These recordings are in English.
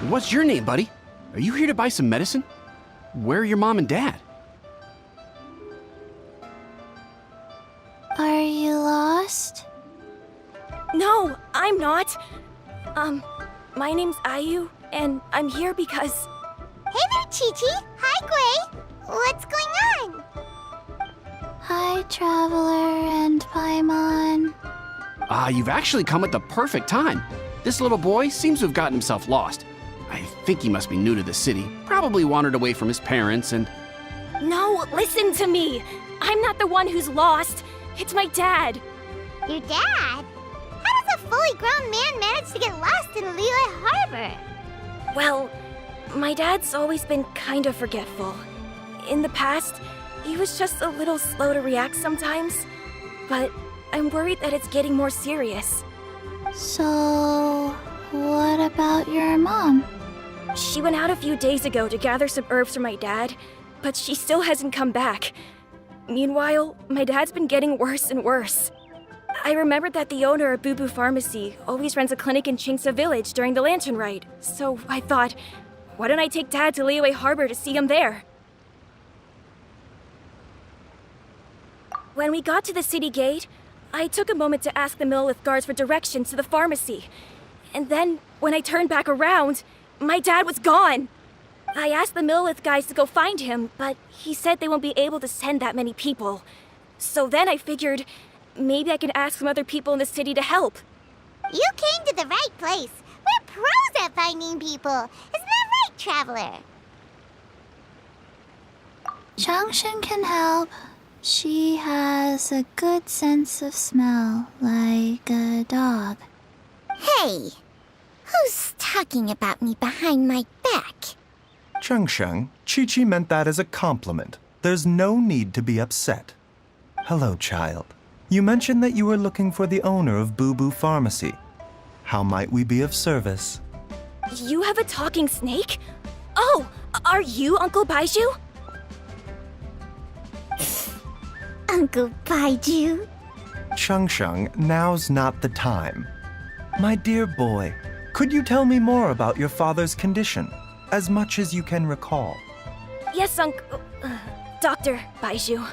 What's your name, buddy? Are you here to buy some medicine? Where are your mom and dad? Are you lost? No, I'm not. My name's Ayu, and I'm here because... Hey there, Chi-Chi. Hi, Gui. What's going on? Hi, Traveler and Paimon. You've actually come at the perfect time. This little boy seems to have gotten himself lost. I think he must be new to the city. Probably wandered away from his parents and... No, listen to me. I'm not the one who's lost. It's my dad. Your dad? How does a fully grown man manage to get lost in Liyue Harbor? Well, my dad's always been kind of forgetful. In the past, he was just a little slow to react sometimes. But I'm worried that it's getting more serious. So, what about your mom? She went out a few days ago to gather some herbs for my dad, but she still hasn't come back. Meanwhile, my dad's been getting worse and worse. I remembered that the owner of Boo Pharmacy always runs a clinic in Chingsa Village during the Lantern Rite, so I thought, why don't I take Dad to Liyue Harbor to see him there? When we got to the city gate, I took a moment to ask the Millelith guards for directions to the pharmacy. And then, when I turned back around, my dad was gone! I asked the Millelith guys to go find him, but he said they won't be able to send that many people. So then I figured, maybe I can ask some other people in the city to help. You came to the right place. We're pros at finding people. Isn't that right, Traveler? Changshin can help. She has a good sense of smell, like a dog. Hey, who's talking about me behind my back? Chengsheng, Chi-Chi meant that as a compliment. There's no need to be upset. Hello, child. You mentioned that you were looking for the owner of Boo Pharmacy. How might we be of service? You have a talking snake? Oh, are you Uncle Baizhu? Uncle Baizhu? Chengsheng, now's not the time. My dear boy, could you tell me more about your father's condition, as much as you can recall? Yes, Dr. Baizhu.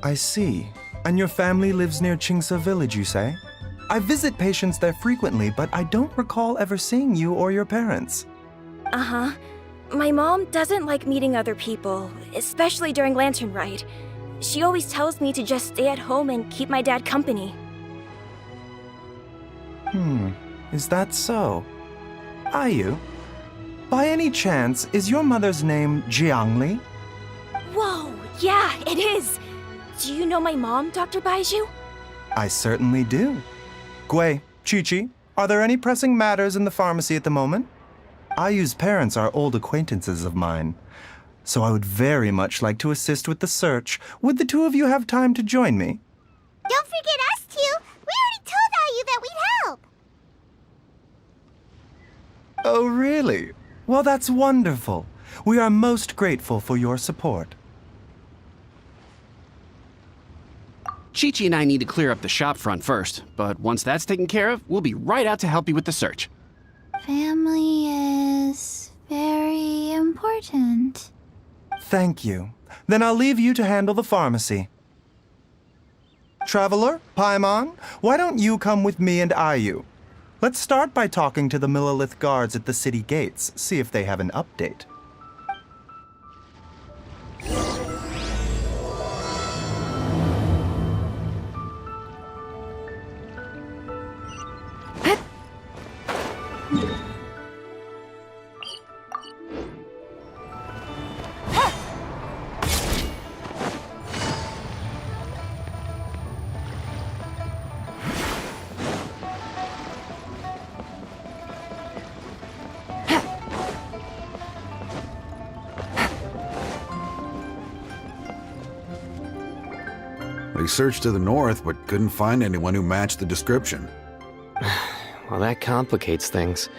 I see. And your family lives near Chingsa Village, you say? I visit patients there frequently, but I don't recall ever seeing you or your parents. Uh-huh. My mom doesn't like meeting other people, especially during Lantern Rite. She always tells me to just stay at home and keep my dad company. Is that so? Ayu, by any chance, is your mother's name Jiangli? Whoa, yeah, it is! Do you know my mom, Dr. Baizhu? I certainly do. Gui, Chi-Chi, are there any pressing matters in the pharmacy at the moment? Ayu's parents are old acquaintances of mine, so I would very much like to assist with the search. Would the two of you have time to join me? Don't forget us two. We already told Ayu that we'd help. Oh, really? Well, that's wonderful. We are most grateful for your support. Chi-Chi and I need to clear up the shop front first, but once that's taken care of, we'll be right out to help you with the search. Family is very important. Thank you. Then I'll leave you to handle the pharmacy. Traveler, Paimon, why don't you come with me and Ayu? Let's start by talking to the Millelith guards at the city gates, see if they have an update. They searched to the north, but couldn't find anyone who matched the description. Well, that complicates things.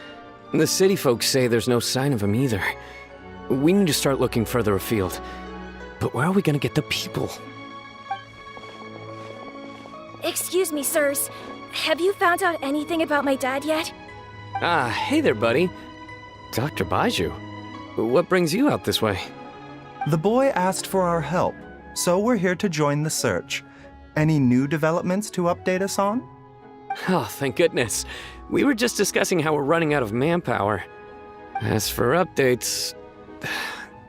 The city folks say there's no sign of him either. We need to start looking further afield. But where are we gonna get the people? Excuse me, sirs. Have you found out anything about my dad yet? Ah, hey there, buddy. Dr. Baizhu. What brings you out this way? The boy asked for our help, so we're here to join the search. Any new developments to update us on? Oh, thank goodness. We were just discussing how we're running out of manpower. As for updates,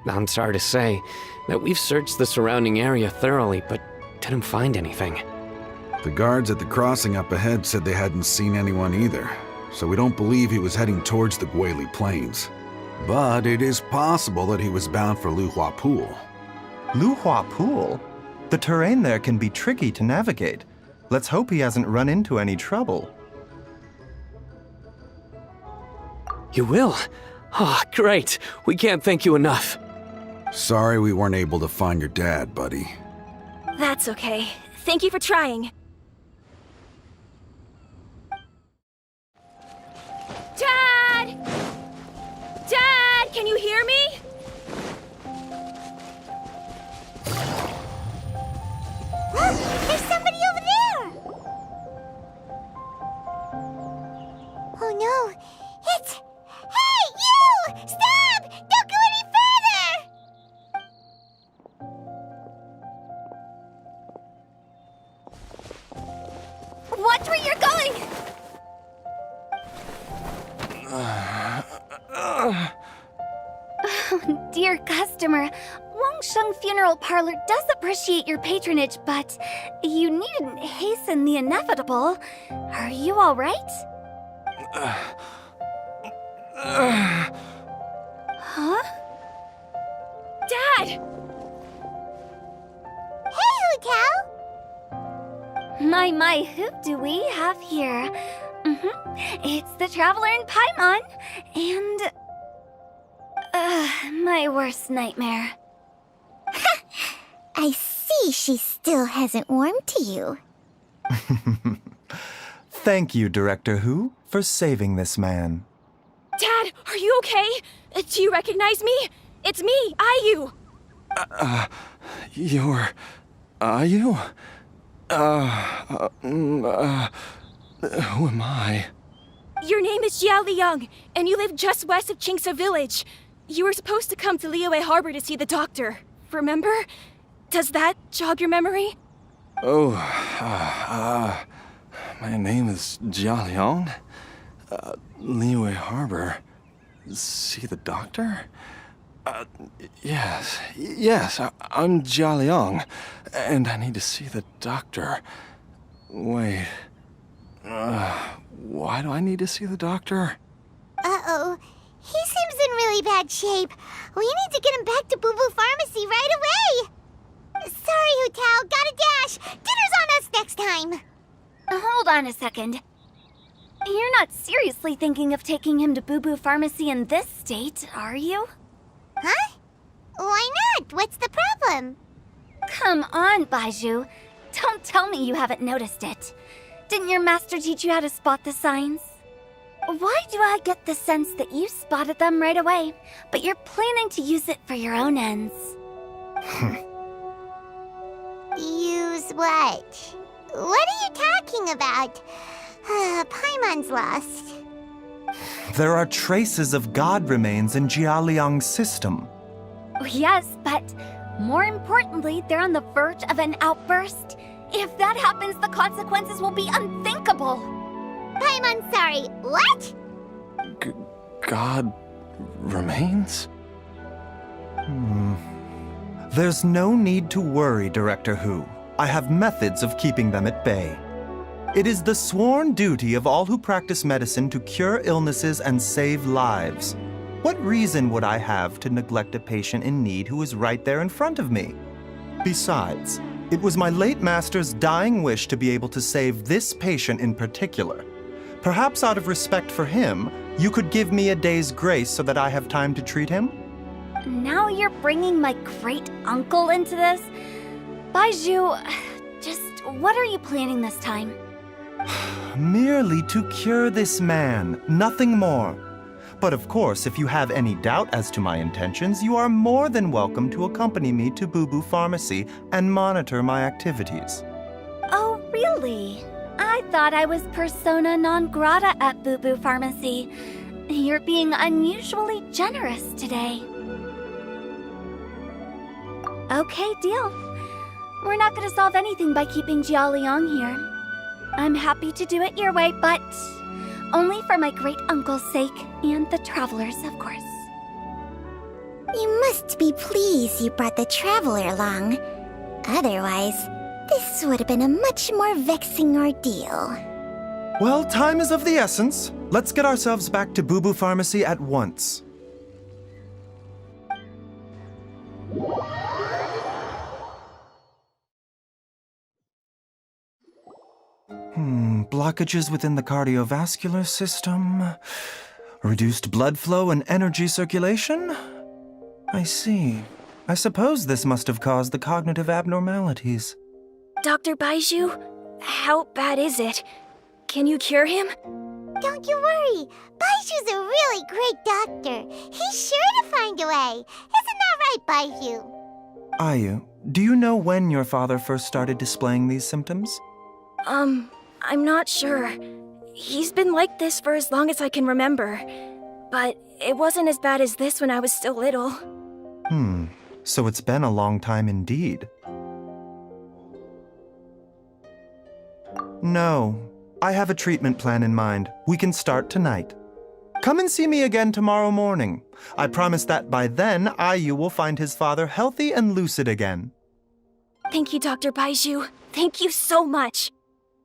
I'm sorry to say that we've searched the surrounding area thoroughly, but didn't find anything. The guards at the crossing up ahead said they hadn't seen anyone either, so we don't believe he was heading towards the Guili Plains. But it is possible that he was bound for Luhua Pool. Luhua Pool? The terrain there can be tricky to navigate. Let's hope he hasn't run into any trouble. You will? Oh, great. We can't thank you enough. Sorry we weren't able to find your dad, buddy. That's okay. Thank you for trying. Dad! Dad, can you hear me? There's somebody over there! Oh no, it's... Hey, you! Stop! Don't go any further! Watch where you're going! Dear customer, Wangsheng Funeral Parlor does appreciate your patronage, but you needn't hasten the inevitable. Are you all right? Huh? Dad! Hey, Hutao! My, who do we have here? It's the Traveler in Paimon, and... my worst nightmare. I see she still hasn't warmed to you. Thank you, Director Hu, for saving this man. Dad, are you okay? Do you recognize me? It's me, Ayu. You're... Ayu? Who am I? Your name is Jia Liang, and you live just west of Qingse Village. You were supposed to come to Liyue Harbor to see the doctor. Remember? Does that jog your memory? Oh, my name is Jia Liang. Liyue Harbor. See the doctor? Yes, I'm Jia Liang, and I need to see the doctor. Wait, why do I need to see the doctor? Uh-oh. He seems in really bad shape. We need to get him back to Boo Boo Pharmacy right away. Sorry, Hutao. Gotta dash. Dinner's on us next time. Hold on a second. You're not seriously thinking of taking him to Boo Boo Pharmacy in this state, are you? Huh? Why not? What's the problem? Come on, Baizhu. Don't tell me you haven't noticed it. Didn't your master teach you how to spot the signs? Why do I get the sense that you spotted them right away, but you're planning to use it for your own ends? Use what? What are you talking about? Paimon's lost. There are traces of god remains in Jia Liang's system. Yes, but more importantly, they're on the verge of an outburst. If that happens, the consequences will be unthinkable. Paimon's sorry. What? God remains? There's no need to worry, Director Hu. I have methods of keeping them at bay. It is the sworn duty of all who practice medicine to cure illnesses and save lives. What reason would I have to neglect a patient in need who is right there in front of me? Besides, it was my late master's dying wish to be able to save this patient in particular. Perhaps out of respect for him, you could give me a day's grace so that I have time to treat him? Now you're bringing my great-uncle into this? Baizhu, just what are you planning this time? Merely to cure this man, nothing more. But of course, if you have any doubt as to my intentions, you are more than welcome to accompany me to Boo Boo Pharmacy and monitor my activities. Oh, Really? I thought I was persona non grata at Boo Boo Pharmacy. You're being unusually generous today. Okay, deal. We're not gonna solve anything by keeping Jialiang here. I'm happy to do it your way, but only for my great-uncle's sake and the travelers, of course. You must be pleased you brought the traveler along. Otherwise, this would have been a much more vexing ordeal. Well, time is of the essence. Let's get ourselves back to Boo Boo Pharmacy at once. Blockages within the cardiovascular system, reduced blood flow and energy circulation? I see. I suppose this must have caused the cognitive abnormalities. Dr. Baizhu, how bad is it? Can you cure him? Don't you worry. Baizhu's a really great doctor. He's sure to find a way. Isn't that right, Baizhu? Ayu, do you know when your father first started displaying these symptoms? I'm not sure. He's been like this for as long as I can remember. But it wasn't as bad as this when I was still little. So it's been a long time indeed. No, I have a treatment plan in mind. We can start tonight. Come and see me again tomorrow morning. I promise that by then, Ayu will find his father healthy and lucid again. Thank you, Dr. Baizhu. Thank you so much.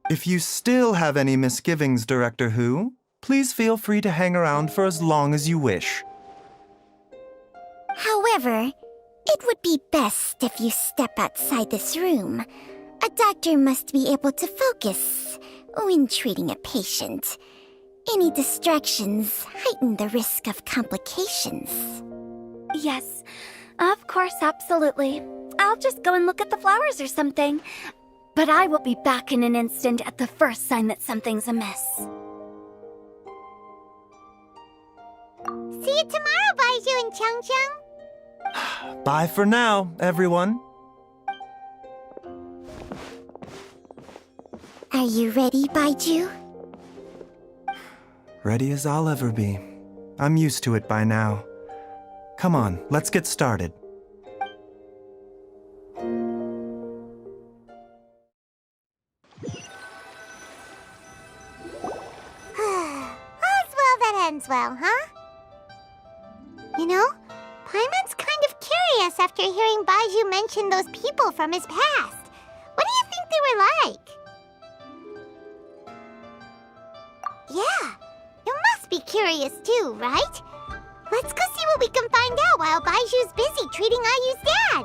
If you still have any misgivings, Director Hu, please feel free to hang around for as long as you wish. However, it would be best if you step outside this room. A doctor must be able to focus when treating a patient. Any distractions heighten the risk of complications. Yes, of course, absolutely. I'll just go and look at the flowers or something. But I will be back in an instant at the first sign that something's amiss. See you tomorrow, Baizhu and Chang. Bye for now, everyone. Are you ready, Baizhu? Ready as I'll ever be. I'm used to it by now. Come on, let's get started. All's well that ends well, huh? You know, Paimon's kind of curious after hearing Baizhu mention those people from his past. What do you think they were like? Yeah, you must be curious too, right? Let's go see what we can find out while Baizhu's busy treating Ayu's dad.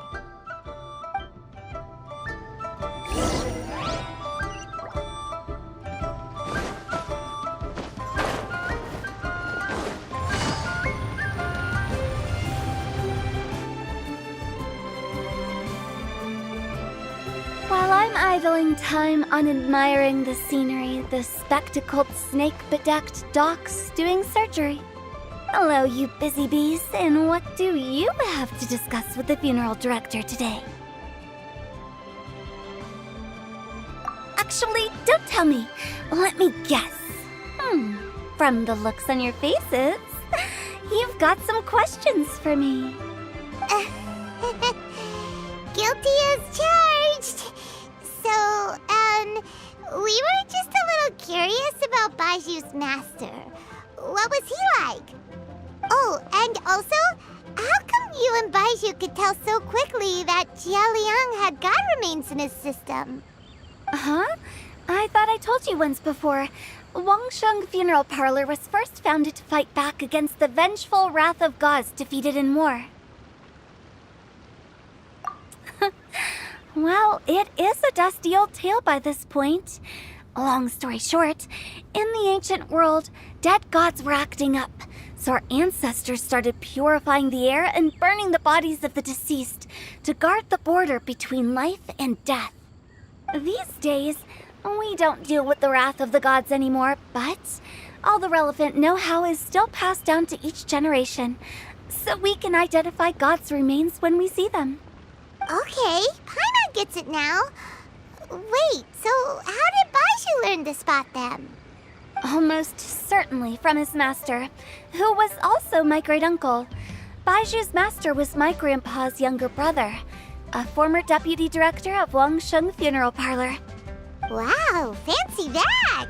While I'm idling time on admiring the scenery, the spectacled snake-bedecked docs doing surgery. Hello, you busy bees, and what do you have to discuss with the funeral director today? Actually, don't tell me. Let me guess. From the looks on your faces, you've got some questions for me. Guilty as charged. So, we were just a little curious about Baizhu's master. What was he like? Oh, and also, how come you and Baizhu could tell so quickly that Jialiang had god remains in his system? Huh? I thought I told you once before. Wangsheng Funeral Parlor was first founded to fight back against the vengeful wrath of gods defeated in war. Well, it is a dusty old tale by this point. Long story short, in the ancient world, dead gods were acting up, so our ancestors started purifying the air and burning the bodies of the deceased to guard the border between life and death. These days, we don't deal with the wrath of the gods anymore, but all the relevant know-how is still passed down to each generation, so we can identify gods' remains when we see them. Okay, Paimon gets it now. Wait, so how did Baizhu learn to spot them? Almost certainly from his master, who was also my great-uncle. Baizhu's master was my grandpa's younger brother, a former deputy director of Wangsheng Funeral Parlor. Wow, fancy that!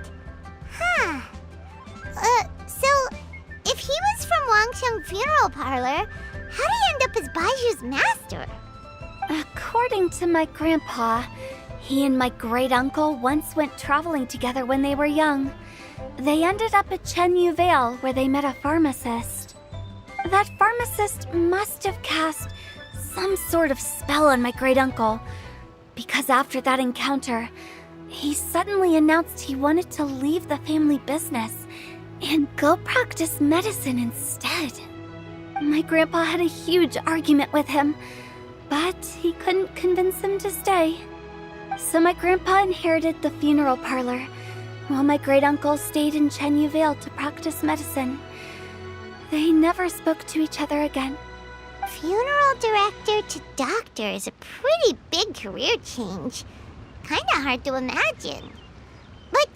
Huh. So, if he was from Wangsheng Funeral Parlor, how did he end up as Baizhu's master? According to my grandpa, he and my great-uncle once went traveling together when they were young. They ended up at Chenyu Vale, where they met a pharmacist. That pharmacist must have cast some sort of spell on my great-uncle, because after that encounter, he suddenly announced he wanted to leave the family business and go practice medicine instead. My grandpa had a huge argument with him, but he couldn't convince him to stay. So my grandpa inherited the funeral parlor, while my great-uncle stayed in Chenyu Vale to practice medicine. They never spoke to each other again. Funeral director to doctor is a pretty big career change. Kinda hard to imagine. But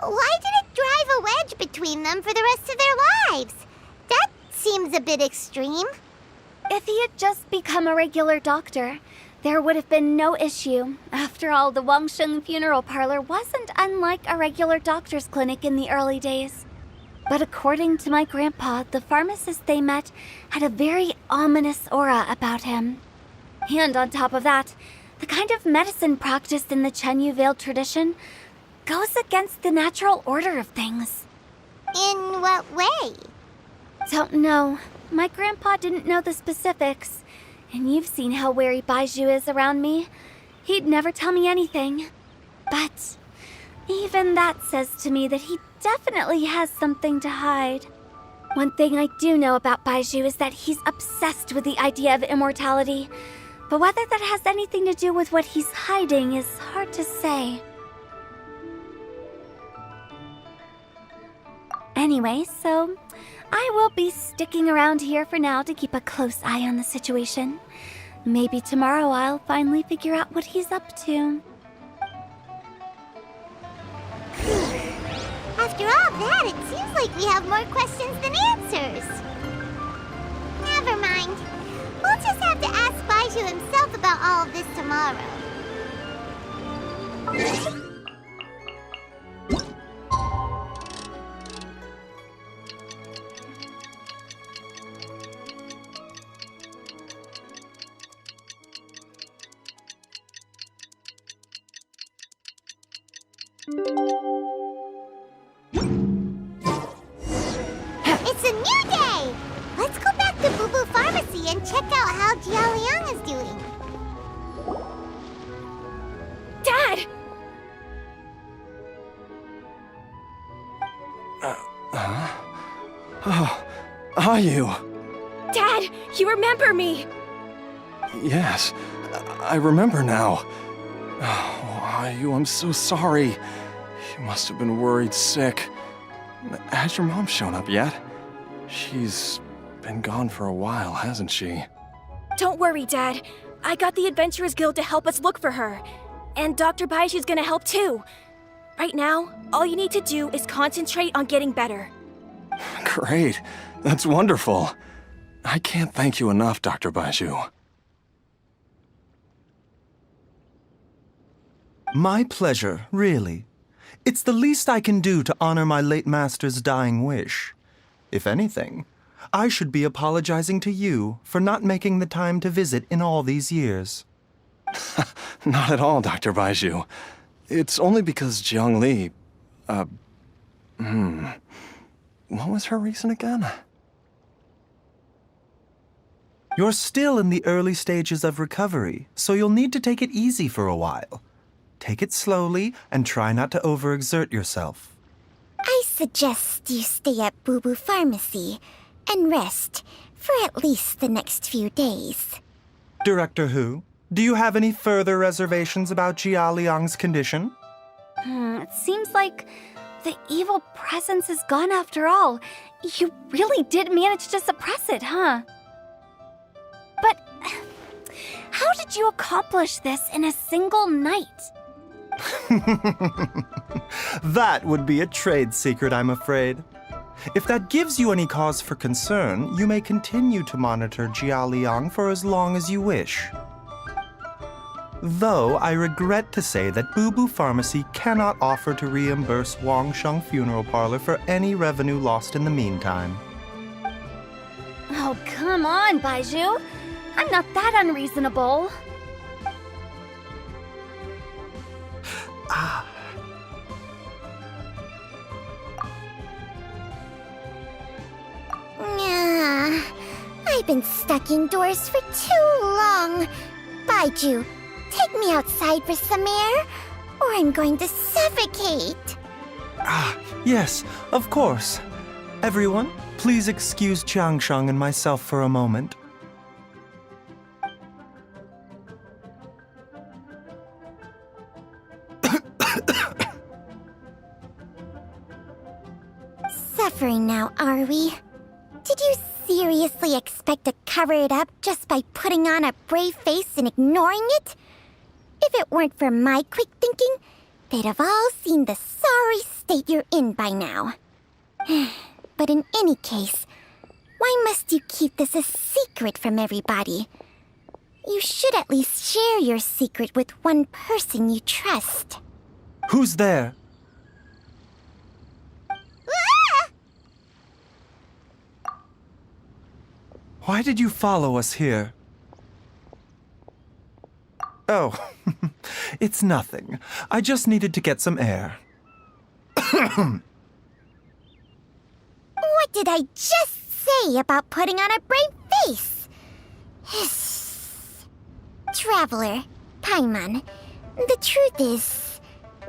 why did it drive a wedge between them for the rest of their lives? That seems a bit extreme. If he had just become a regular doctor, there would have been no issue. After all, the Wangsheng Funeral Parlor wasn't unlike a regular doctor's clinic in the early days. But according to my grandpa, the pharmacist they met had a very ominous aura about him. And on top of that, the kind of medicine practiced in the Chenyu Vale tradition goes against the natural order of things. In what way? Don't know. My grandpa didn't know the specifics. And you've seen how wary Baizhu is around me. He'd never tell me anything. But even that says to me that he definitely has something to hide. One thing I do know about Baizhu is that he's obsessed with the idea of immortality. But whether that has anything to do with what he's hiding is hard to say. Anyway, so I will be sticking around here for now to keep a close eye on the situation. Maybe tomorrow I'll finally figure out what he's up to. After all that, it seems like we have more questions than answers. Never mind. We'll just have to ask Baizhu himself about all of this tomorrow. It's a new day! Let's go back to Boo Boo Pharmacy and check out how Jia Liang is doing. Dad! Oh, are you? Dad, you remember me! Yes, I remember now. Oh, are you? I'm so sorry. You must have been worried sick. Has your mom shown up yet? She's been gone for a while, hasn't she? Don't worry, Dad. I got the Adventurers Guild to help us look for her. And Dr. Baizhu's gonna help too. Right now, all you need to do is concentrate on getting better. Great. That's wonderful. I can't thank you enough, Dr. Baizhu. My pleasure, really. It's the least I can do to honor my late master's dying wish. If anything, I should be apologizing to you for not making the time to visit in all these years. Not at all, Dr. Baizhu. It's only because Jiang Li... What was her reason again? You're still in the early stages of recovery, so you'll need to take it easy for a while. Take it slowly and try not to overexert yourself. I suggest you stay at Boo Boo Pharmacy and rest for at least the next few days. Director Hu, do you have any further reservations about Jia Liang's condition? It seems like the evil presence is gone after all. You really did manage to suppress it, huh? But how did you accomplish this in a single night? That would be a trade secret, I'm afraid. If that gives you any cause for concern, you may continue to monitor Jialiang for as long as you wish. Though I regret to say that Boo Boo Pharmacy cannot offer to reimburse Wangsheng Funeral Parlor for any revenue lost in the meantime. Oh, come on, Baizhu. I'm not that unreasonable. Nah, I've been stuck indoors for too long. Baizhu, take me outside for some air, or I'm going to suffocate. Yes, of course. Everyone, please excuse Changsheng and myself for a moment. Suffering now, are we? Did you seriously expect to cover it up just by putting on a brave face and ignoring it? If it weren't for my quick thinking, they'd have all seen the sorry state you're in by now. But in any case, why must you keep this a secret from everybody? You should at least share your secret with one person you trust. Who's there? Why did you follow us here? Oh, it's nothing. I just needed to get some air. What did I just say about putting on a brave face? Traveler, Paimon, the truth is,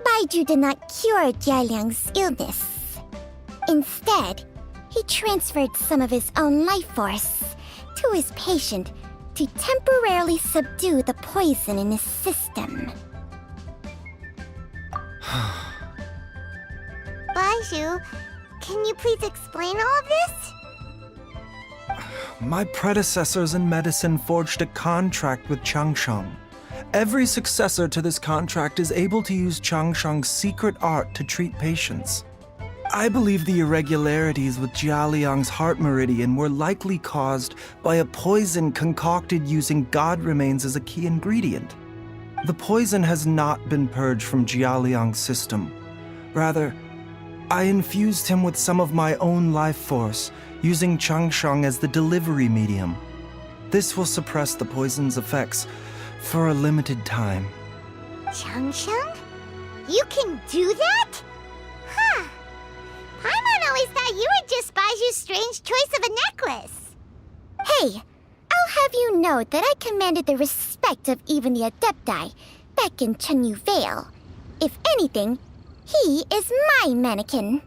Baizhu did not cure Jialiang's illness. Instead, he transferred some of his own life force to his patient to temporarily subdue the poison in his system. Baizhu, can you please explain all of this? My predecessors in medicine forged a contract with Changsheng. Every successor to this contract is able to use Changsheng's secret art to treat patients. I believe the irregularities with Jialiang's heart meridian were likely caused by a poison concocted using god remains as a key ingredient. The poison has not been purged from Jialiang's system. Rather, I infused him with some of my own life force, using Changsheng as the delivery medium. This will suppress the poison's effects for a limited time. Changsheng? You can do that? Huh. Paimon always thought you were just Baiju's strange choice of a necklace. Hey, I'll have you know that I commanded the respect of even the Adepti back in Chenyu Vale. If anything, he is my mannequin.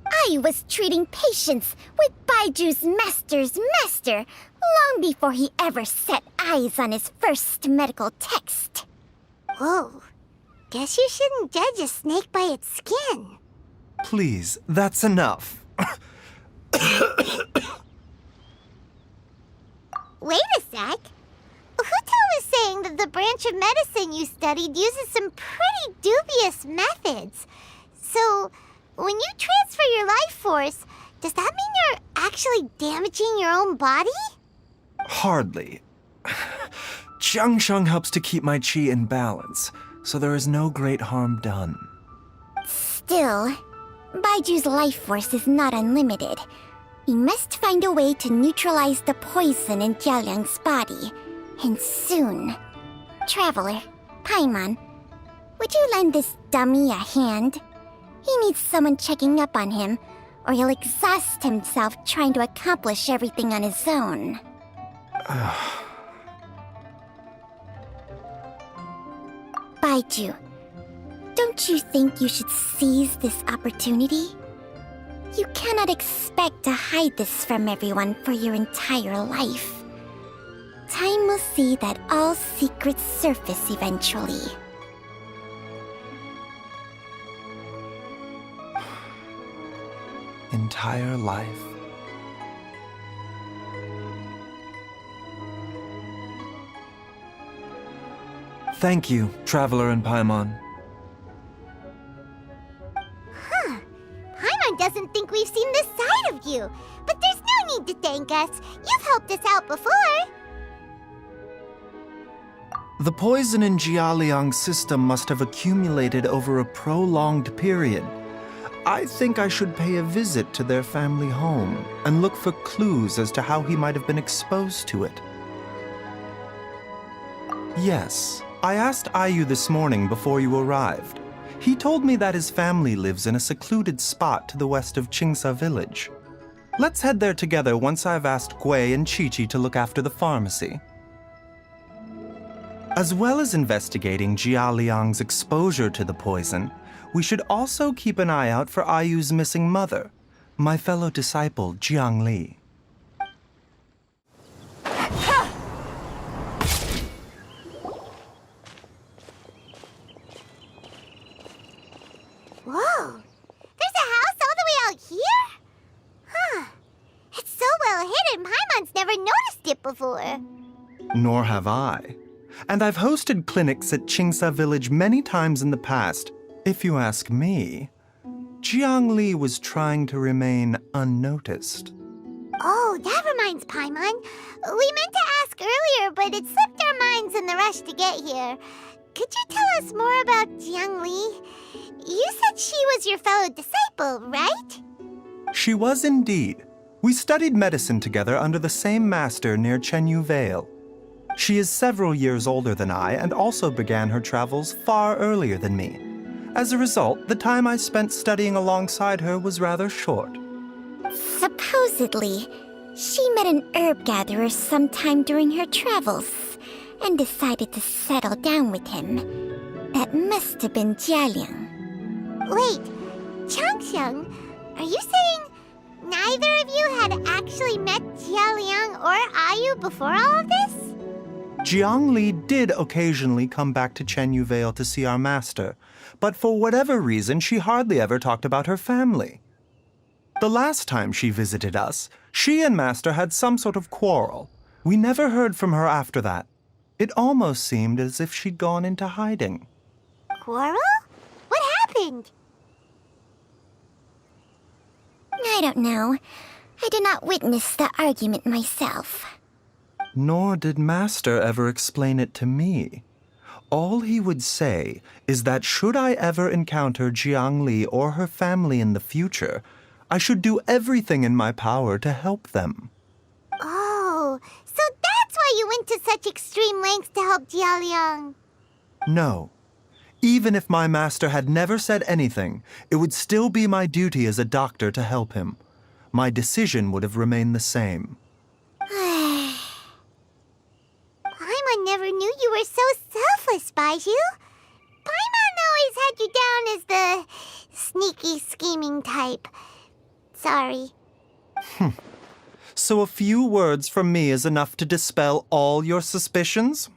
I was treating patients with Baiju's master's master long before he ever set eyes on his first medical text. Whoa. Guess you shouldn't judge a snake by its skin. Please, that's enough. Wait a sec. Huto was saying that the branch of medicine you studied uses some pretty dubious methods. So, when you transfer your life force, does that mean you're actually damaging your own body? Hardly. Changsheng helps to keep my chi in balance, so there is no great harm done. Still, Baiju's life force is not unlimited. We must find a way to neutralize the poison in Jialiang's body, and soon. Traveler, Paimon, would you lend this dummy a hand? He needs someone checking up on him, or he'll exhaust himself trying to accomplish everything on his own. Baizhu, don't you think you should seize this opportunity? You cannot expect to hide this from everyone for your entire life. Time will see that all secrets surface eventually. Entire life. Thank you, Traveler and Paimon. Paimon doesn't think we've seen this side of you. But there's no need to thank us. You've helped us out before. The poison in Jialiang's system must have accumulated over a prolonged period. I think I should pay a visit to their family home and look for clues as to how he might have been exposed to it. Yes, I asked Ayu this morning before you arrived. He told me that his family lives in a secluded spot to the west of Qingsa village. Let's head there together once I've asked Gui and Chi-Chi to look after the pharmacy. As well as investigating Jia Liang's exposure to the poison, we should also keep an eye out for Ayu's missing mother, my fellow disciple Jiang Li. Whoa! There's a house all the way out here? Huh. It's so well hidden, Paimon's never noticed it before. Nor have I. And I've hosted clinics at Qingsa village many times in the past. If you ask me, Jiang Li was trying to remain unnoticed. Oh, that reminds Paimon. We meant to ask earlier, but it slipped our minds in the rush to get here. Could you tell us more about Jiang Li? You said she was your fellow disciple, right? She was indeed. We studied medicine together under the same master near Chenyu Vale. She is several years older than I and also began her travels far earlier than me. As a result, the time I spent studying alongside her was rather short. Supposedly, she met an herb gatherer sometime during her travels and decided to settle down with him. That must have been Jialiang. Wait, Changxiang, are you saying neither of you had actually met Jialiang or Ayu before all of this? Jiang Li did occasionally come back to Chenyu Vale to see our master, but for whatever reason, she hardly ever talked about her family. The last time she visited us, she and master had some sort of quarrel. We never heard from her after that. It almost seemed as if she'd gone into hiding. Quarrel? What happened? I don't know. I did not witness the argument myself. Nor did master ever explain it to me. All he would say is that should I ever encounter Jiang Li or her family in the future, I should do everything in my power to help them. Oh, so that's why you went to such extreme lengths to help Jialiang. No. Even if my master had never said anything, it would still be my duty as a doctor to help him. My decision would have remained the same. Paimon never knew you were so selfless, Baizhu. Paimon always had you down as the sneaky, scheming type. Sorry. So a few words from me is enough to dispel all your suspicions,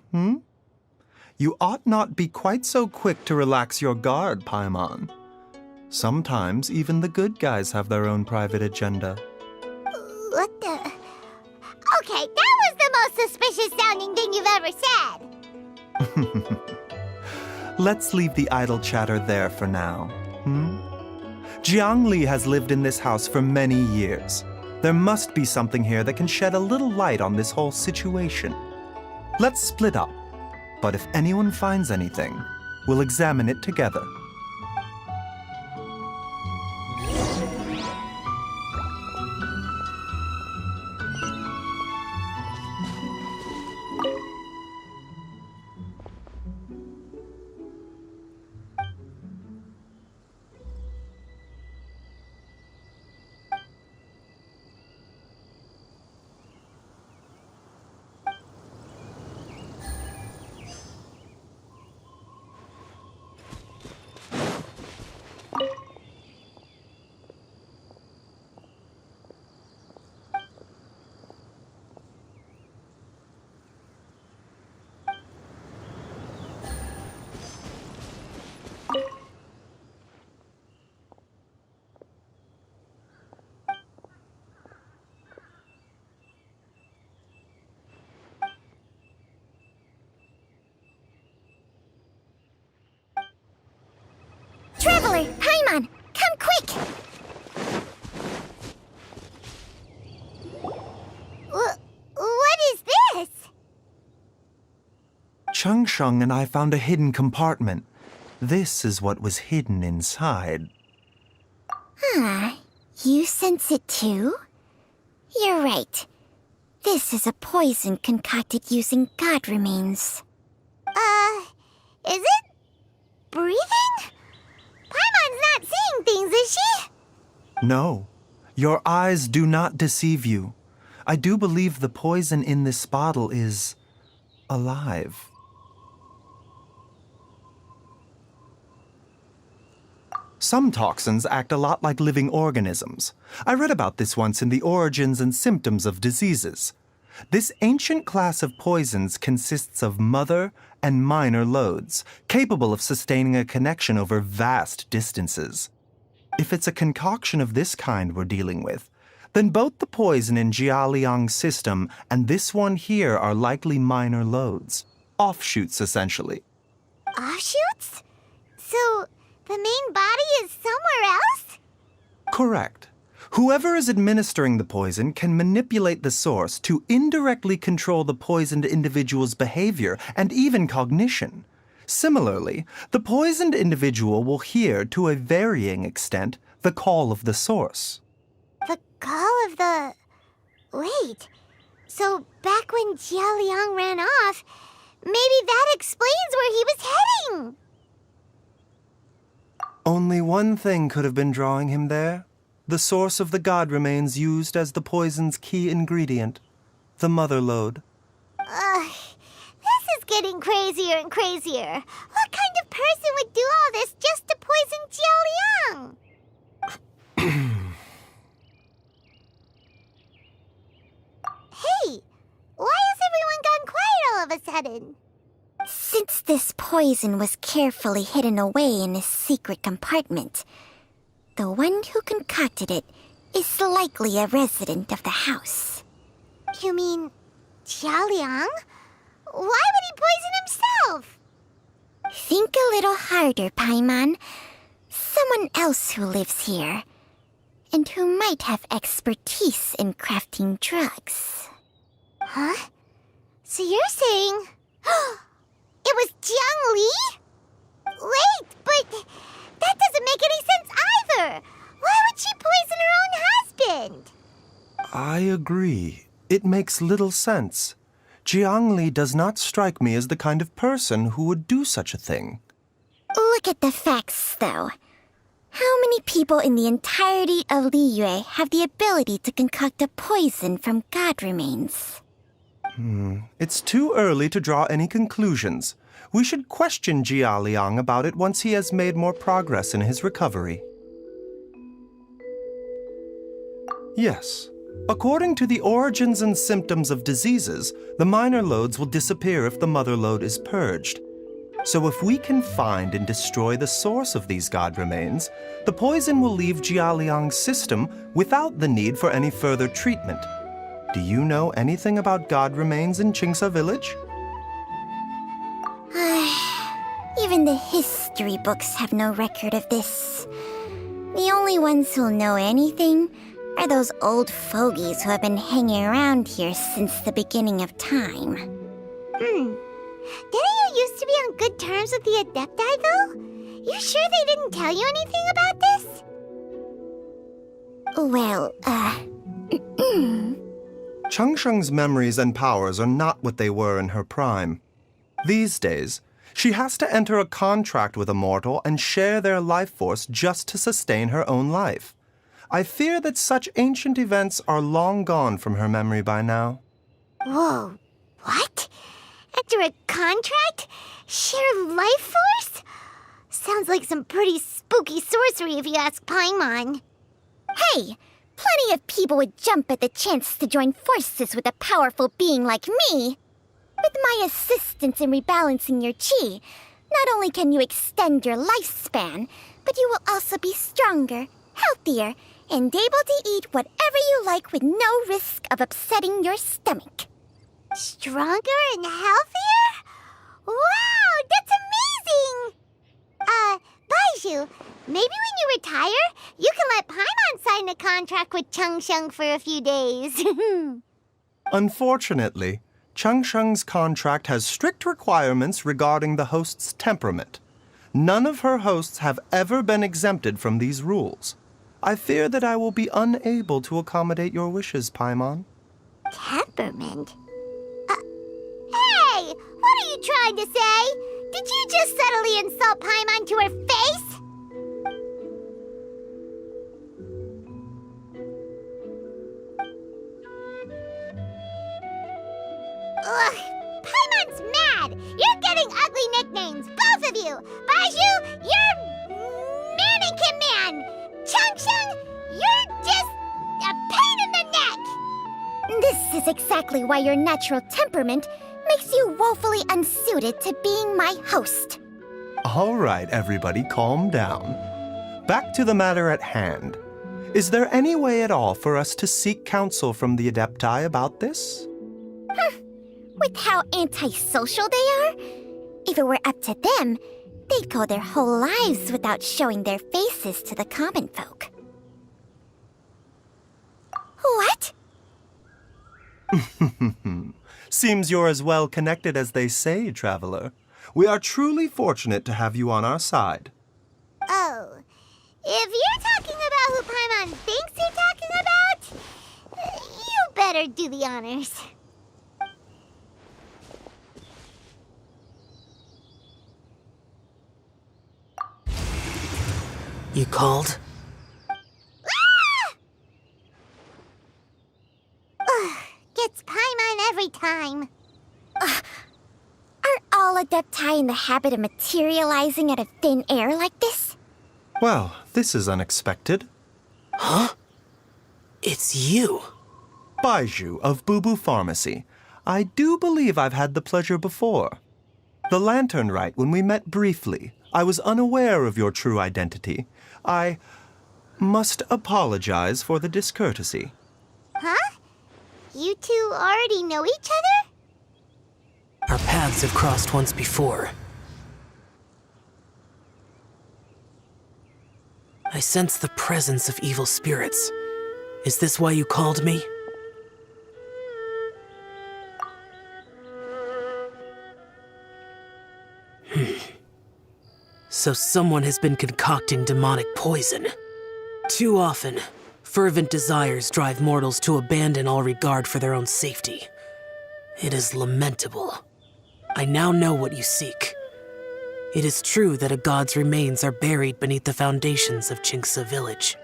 You ought not be quite so quick to relax your guard, Paimon. Sometimes even the good guys have their own private agenda. What the... Okay, that was the most suspicious-sounding thing you've ever said. Let's leave the idle chatter there for now, Jiang Li has lived in this house for many years. There must be something here that can shed a little light on this whole situation. Let's split up, but if anyone finds anything, we'll examine it together. Traveler, Paimon, come quick! Changsheng and I found a hidden compartment. This is what was hidden inside. You sense it too? You're right. This is a poison concocted using god remains. Is it? Breathing? Paimon's not seeing things, is she? No, your eyes do not deceive you. I do believe the poison in this bottle is alive. Some toxins act a lot like living organisms. I read about this once in the Origins and Symptoms of Diseases. This ancient class of poisons consists of mother and minor loads, capable of sustaining a connection over vast distances. If it's a concoction of this kind we're dealing with, then both the poison in Jialiang's system and this one here are likely minor loads. Offshoots, essentially. Offshoots? So, the main body is somewhere else? Correct. Whoever is administering the poison can manipulate the source to indirectly control the poisoned individual's behavior and even cognition. Similarly, the poisoned individual will hear, to a varying extent, the call of the source. The call of the... Wait. So, back when Jia Liang ran off, maybe that explains where he was heading! Only one thing could have been drawing him there. The source of the god remains used as the poison's key ingredient, the mother lode. This is getting crazier and crazier. What kind of person would do all this just to poison Jia Liang? Hey, why has everyone gone quiet all of a sudden? Since this poison was carefully hidden away in a secret compartment, the one who concocted it is likely a resident of the house. You mean Jia Liang? Why would he poison himself? Think a little harder, Paimon. Someone else who lives here, and who might have expertise in crafting drugs. Huh? So you're saying... It was Jiang Li? Wait, but that doesn't make any sense either. Why would she poison her own husband? I agree. It makes little sense. Jiang Li does not strike me as the kind of person who would do such a thing. Look at the facts, though. How many people in the entirety of Liyue have the ability to concoct a poison from god remains? It's too early to draw any conclusions. We should question Jia Liang about it once he has made more progress in his recovery. Yes. According to the Origins and Symptoms of Diseases, the minor loads will disappear if the mother lode is purged. So if we can find and destroy the source of these god remains, the poison will leave Jia Liang's system without the need for any further treatment. Do you know anything about god remains in Qingsa village? Even the history books have no record of this. The only ones who'll know anything are those old fogies who have been hanging around here since the beginning of time. Didn't you used to be on good terms with the Adepti, though? You sure they didn't tell you anything about this? Well, Changsheng's memories and powers are not what they were in her prime. These days, she has to enter a contract with a mortal and share their life force just to sustain her own life. I fear that such ancient events are long gone from her memory by now. Whoa, what? Enter a contract? Share life force? Sounds like some pretty spooky sorcery if you ask Paimon. hey! Plenty of people would jump at the chance to join forces with a powerful being like me. With my assistance in rebalancing your chi, not only can you extend your lifespan, but you will also be stronger, healthier, and able to eat whatever you like with no risk of upsetting your stomach. Stronger and healthier? Wow, that's amazing! Baizhu, maybe when you retire, you can let Paimon sign a contract with Changsheng for a few days. Unfortunately, Changsheng's contract has strict requirements regarding the host's temperament. None of her hosts have ever been exempted from these rules. I fear that I will be unable to accommodate your wishes, Paimon. Temperament? Hey! What are you trying to say? Did you just subtly insult Paimon to her face? Ugh! Paimon's mad! You're getting ugly nicknames, both of you! Baizhu, you're Mannequin Man! Changsheng, you're just a pain in the neck! This is exactly why your natural temperament makes you woefully unsuited to being my host. All right, everybody, calm down. Back to the matter at hand. Is there any way at all for us to seek counsel from the Adepti about this? With how antisocial they are, if it were up to them, they'd go their whole lives without showing their faces to the common folk. What? Seems you're as well connected as they say, traveler. We are truly fortunate to have you on our side. Oh, if you're talking about who Paimon thinks you're talking about, you better do the honors. You called? Ugh, gets Paimon every time. Aren't all Adepti in the habit of materializing out of thin air like this? Well, this is unexpected. Huh? It's you. Baizhu of Boo Boo Pharmacy. I do believe I've had the pleasure before. The Lantern Rite, when we met briefly, I was unaware of your true identity. I must apologize for the discourtesy. Huh? You two already know each other? Our paths have crossed once before. I sense the presence of evil spirits. Is this why you called me? So someone has been concocting demonic poison. Too often, fervent desires drive mortals to abandon all regard for their own safety. It is lamentable. I now know what you seek. It is true that a god's remains are buried beneath the foundations of Qingce village.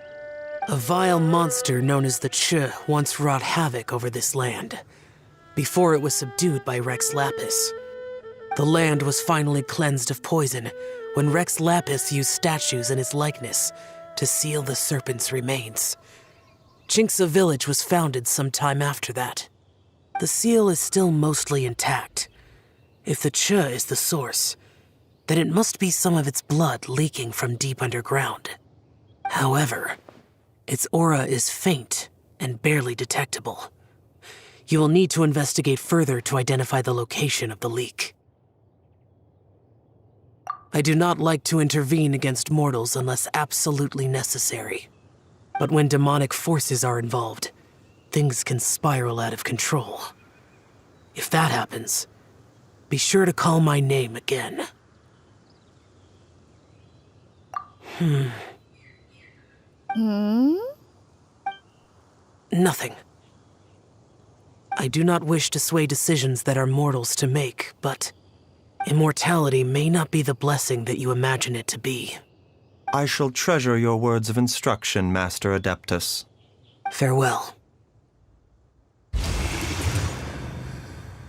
A vile monster known as the Che once wrought havoc over this land, before it was subdued by Rex Lapis. The land was finally cleansed of poison when Rex Lapis used statues in his likeness to seal the serpent's remains. Qingce village was founded some time after that. The seal is still mostly intact. If the Che is the source, then it must be some of its blood leaking from deep underground. However, its aura is faint and barely detectable. You will need to investigate further to identify the location of the leak. I do not like to intervene against mortals unless absolutely necessary. But when demonic forces are involved, things can spiral out of control. If that happens, be sure to call my name again. Nothing. I do not wish to sway decisions that are mortals to make, but immortality may not be the blessing that you imagine it to be. I shall treasure your words of instruction, Master Adeptus. Farewell.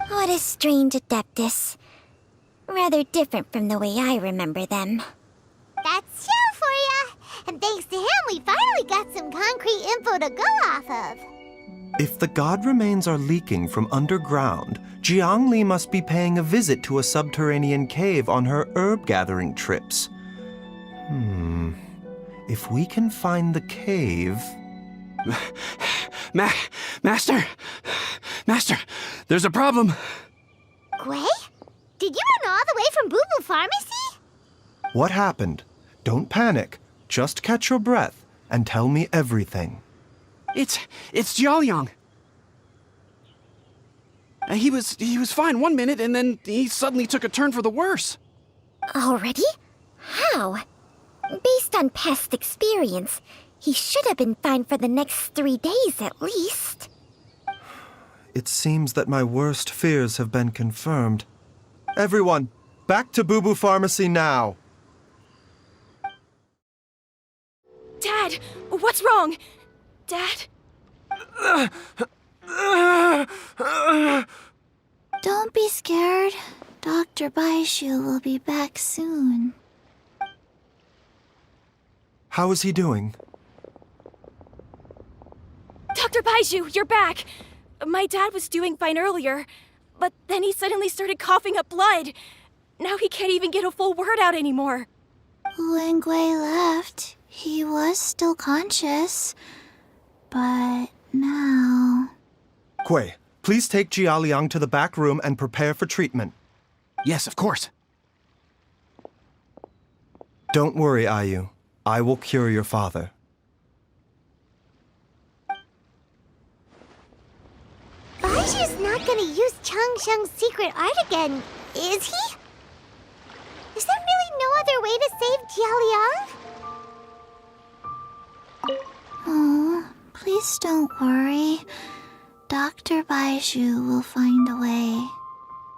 What a strange Adeptus. Rather different from the way I remember them. That's Xiao for ya! And thanks to him, we finally got some concrete info to go off of. If the god remains are leaking from underground, Jiangli must be paying a visit to a subterranean cave on her herb-gathering trips. If we can find the cave... Master! Master, there's a problem. Gui? Did you run all the way from Boo Boo Pharmacy? What happened? Don't panic. Just catch your breath and tell me everything. It's Jiaoyang. He was fine one minute, and then he suddenly took a turn for the worse. Already? How? Based on past experience, he should have been fine for the next 3 days at least. It seems that my worst fears have been confirmed. Everyone, back to Boo Boo Pharmacy now! Dad, what's wrong? Dad? Don't be scared. Dr. Baizhu will be back soon. How is he doing? Dr. Baizhu, you're back! My dad was doing fine earlier, but then he suddenly started coughing up blood. Now he can't even get a full word out anymore. When Gui left, he was still conscious. But now... Gui, please take Jialiang to the back room and prepare for treatment. Yes, of course. Don't worry, Ayu. I will cure your father. Baizhu's not gonna use Changsheng's secret art again, is he? Is there really no other way to save Jialiang? Oh, please don't worry. Dr. Baizhu will find a way.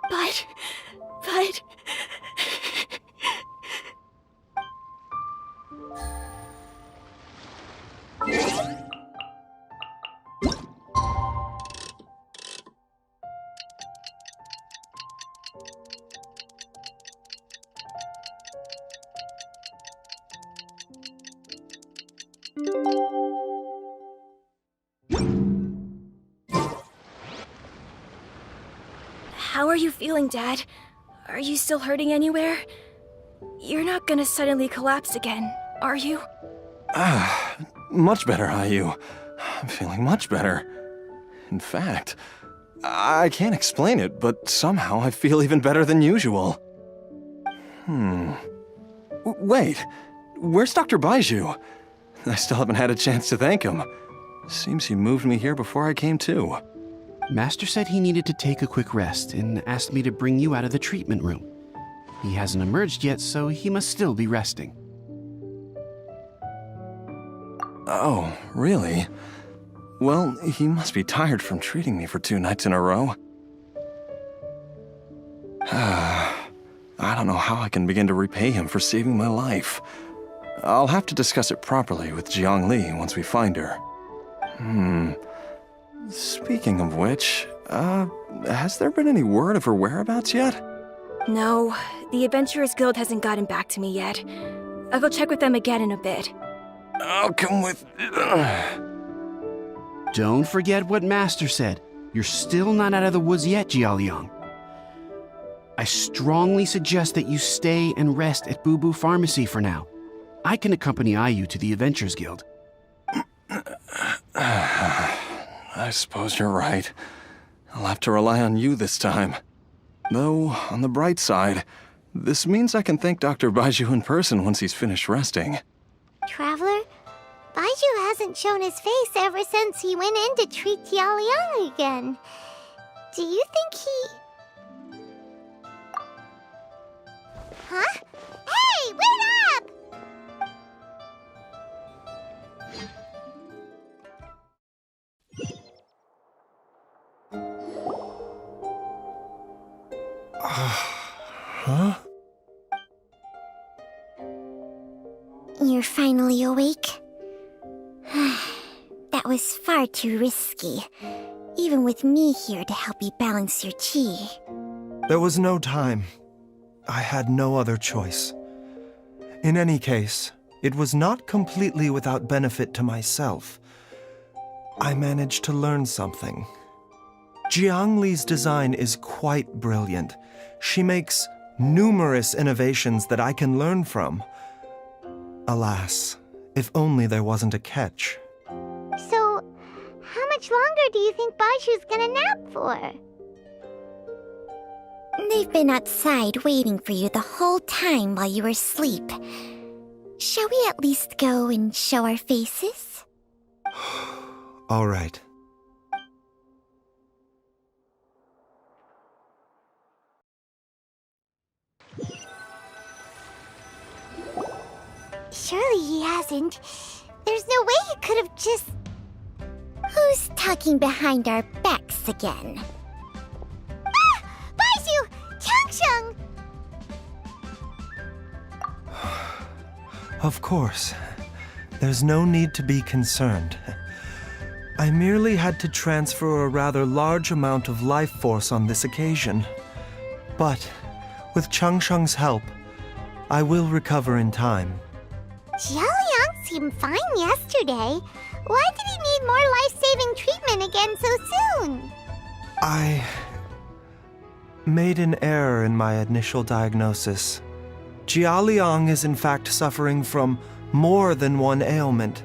But... How are you feeling, Dad? Are you still hurting anywhere? You're not gonna suddenly collapse again, are you? Much better, Ayu. I'm feeling much better. In fact, I can't explain it, but somehow I feel even better than usual. Wait, where's Dr. Baizhu? I still haven't had a chance to thank him. Seems he moved me here before I came to. Master said he needed to take a quick rest and asked me to bring you out of the treatment room. He hasn't emerged yet, so he must still be resting. Oh, really? Well, he must be tired from treating me for 2 nights in a row. I don't know how I can begin to repay him for saving my life. I'll have to discuss it properly with Jiang Li once we find her. Speaking of which, has there been any word of her whereabouts yet? No, the Adventurers Guild hasn't gotten back to me yet. I'll go check with them again in a bit. I'll come with... Don't forget what Master said. You're still not out of the woods yet, Jialiang. I strongly suggest that you stay and rest at Boo Boo Pharmacy for now. I can accompany Ayu to the Adventurers Guild. I suppose you're right. I'll have to rely on you this time. Though, on the bright side, this means I can thank Dr. Baizhu in person once he's finished resting. Traveler, Baizhu hasn't shown his face ever since he went in to treat Jialiang again. Do you think he... Huh? Hey, wait up! Huh? You're finally awake? That was far too risky, even with me here to help you balance your chi. There was no time. I had no other choice. In any case, it was not completely without benefit to myself. I managed to learn something. Jiang Li's design is quite brilliant. She makes numerous innovations that I can learn from. Alas, if only there wasn't a catch. So, how much longer do you think Baizhu's gonna nap for? They've been outside waiting for you the whole time while you were asleep. Shall we at least go and show our faces? All right. Surely he hasn't. There's no way he could have just... Who's talking behind our backs again? Ah! Baizhu! Changsheng! Of course. There's no need to be concerned. I merely had to transfer a rather large amount of life force on this occasion. But, with Changsheng's help, I will recover in time. Jialiang seemed fine yesterday. Why did he need more life-saving treatment again so soon? I made an error in my initial diagnosis. Jialiang is in fact suffering from more than one ailment,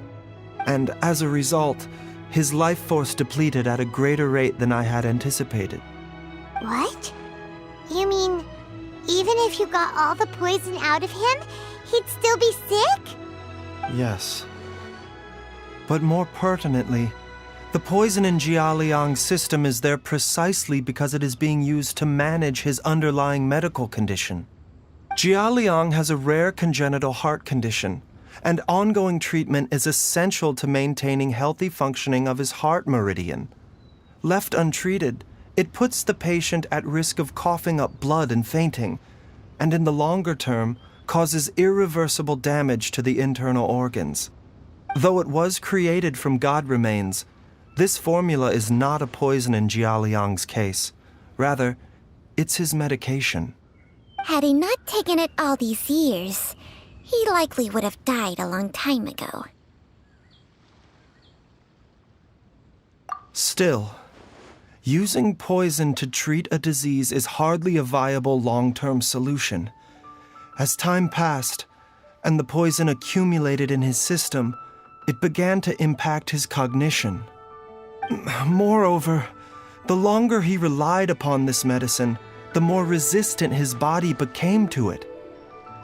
and as a result, his life force depleted at a greater rate than I had anticipated. What? You mean, even if you got all the poison out of him, he'd still be sick? Yes. But more pertinently, the poison in Jialiang's system is there precisely because it is being used to manage his underlying medical condition. Jialiang has a rare congenital heart condition, and ongoing treatment is essential to maintaining healthy functioning of his heart meridian. Left untreated, it puts the patient at risk of coughing up blood and fainting, and in the longer term, causes irreversible damage to the internal organs. Though it was created from god remains, this formula is not a poison in Jialiang's case. Rather, it's his medication. Had he not taken it all these years, he likely would have died a long time ago. Still, using poison to treat a disease is hardly a viable long-term solution. As time passed, and the poison accumulated in his system, it began to impact his cognition. Moreover, the longer he relied upon this medicine, the more resistant his body became to it.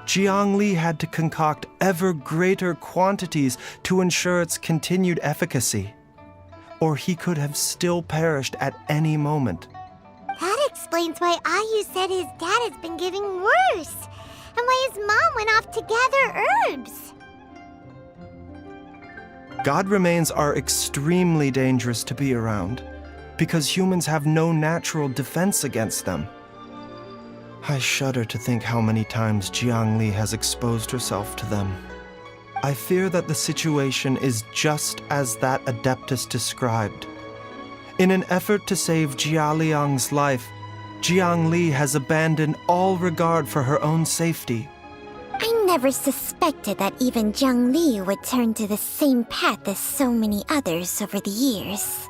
Jiang Li had to concoct ever greater quantities to ensure its continued efficacy, or he could have still perished at any moment. That explains why Ayu said his dad has been getting worse, and why his mom went off to gather herbs. God remains are extremely dangerous to be around, because humans have no natural defense against them. I shudder to think how many times Jiang Li has exposed herself to them. I fear that the situation is just as that Adeptus described. In an effort to save Jialiang's life, Jiang Li has abandoned all regard for her own safety. I never suspected that even Jiang Li would turn to the same path as so many others over the years.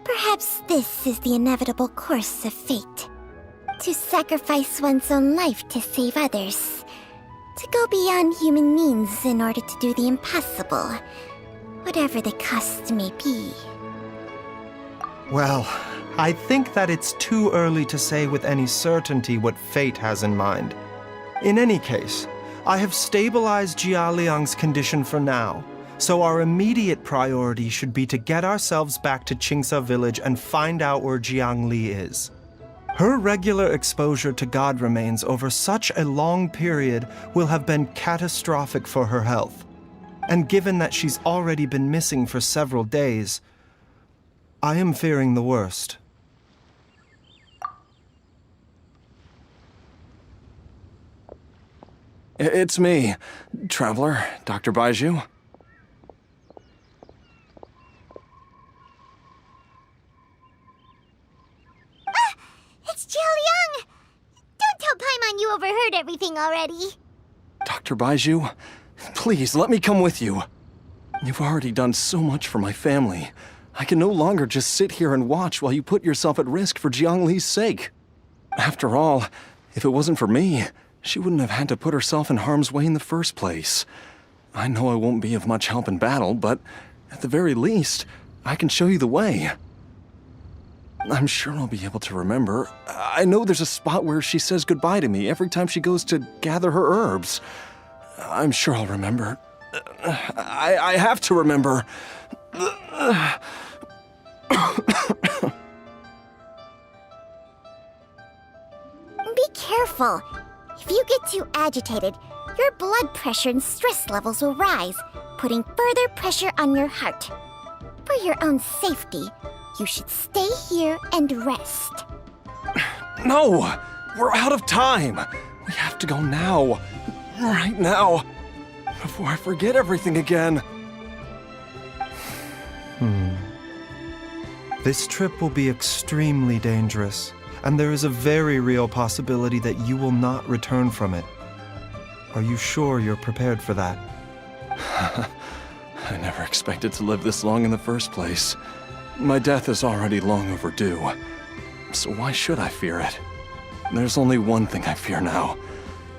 Perhaps this is the inevitable course of fate. To sacrifice one's own life to save others. To go beyond human means in order to do the impossible, whatever the cost may be. Well, I think that it's too early to say with any certainty what fate has in mind. In any case, I have stabilized Jialiang's condition for now, so our immediate priority should be to get ourselves back to Qingsa village and find out where Jiang Li is. Her regular exposure to god remains over such a long period will have been catastrophic for her health. And given that she's already been missing for several days, I am fearing the worst. It's me, Traveler, Dr. Baizhu. It's Jialiang! Don't tell Paimon you overheard everything already. Dr. Baizhu, please let me come with you. You've already done so much for my family. I can no longer just sit here and watch while you put yourself at risk for Jiang Li's sake. After all, if it wasn't for me, she wouldn't have had to put herself in harm's way in the first place. I know I won't be of much help in battle, but at the very least, I can show you the way. I'm sure I'll be able to remember. I know there's a spot where she says goodbye to me every time she goes to gather her herbs. I'm sure I'll remember. I have to remember. Be careful. If you get too agitated, your blood pressure and stress levels will rise, putting further pressure on your heart. For your own safety, you should stay here and rest. No! We're out of time! We have to go now. Right now. Before I forget everything again. This trip will be extremely dangerous, and there is a very real possibility that you will not return from it. Are you sure you're prepared for that? I never expected to live this long in the first place. My death is already long overdue. So why should I fear it? There's only one thing I fear now,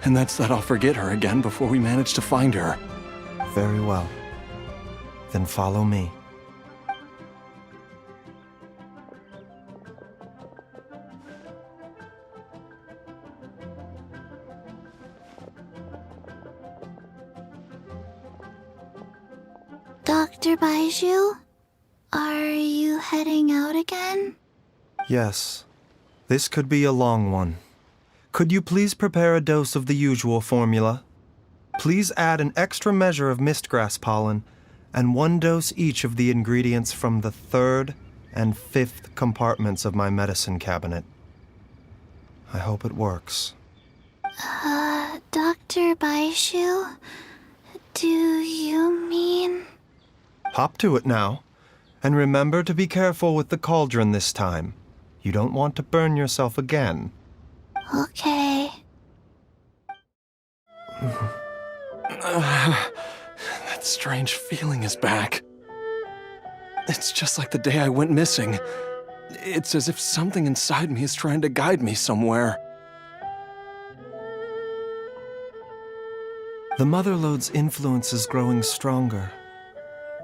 and that's that I'll forget her again before we manage to find her. Very well. Then follow me. Dr. Baizhu, are you heading out again? Yes. This could be a long one. Could you please prepare a dose of the usual formula? Please add an extra measure of mistgrass pollen and 1 dose each of the ingredients from the 3rd and 5th compartments of my medicine cabinet. I hope it works. Dr. Baizhu, do you mean... Hop to it now. And remember to be careful with the cauldron this time. You don't want to burn yourself again. Okay. That strange feeling is back. It's just like the day I went missing. It's as if something inside me is trying to guide me somewhere. The Motherlode's influence is growing stronger.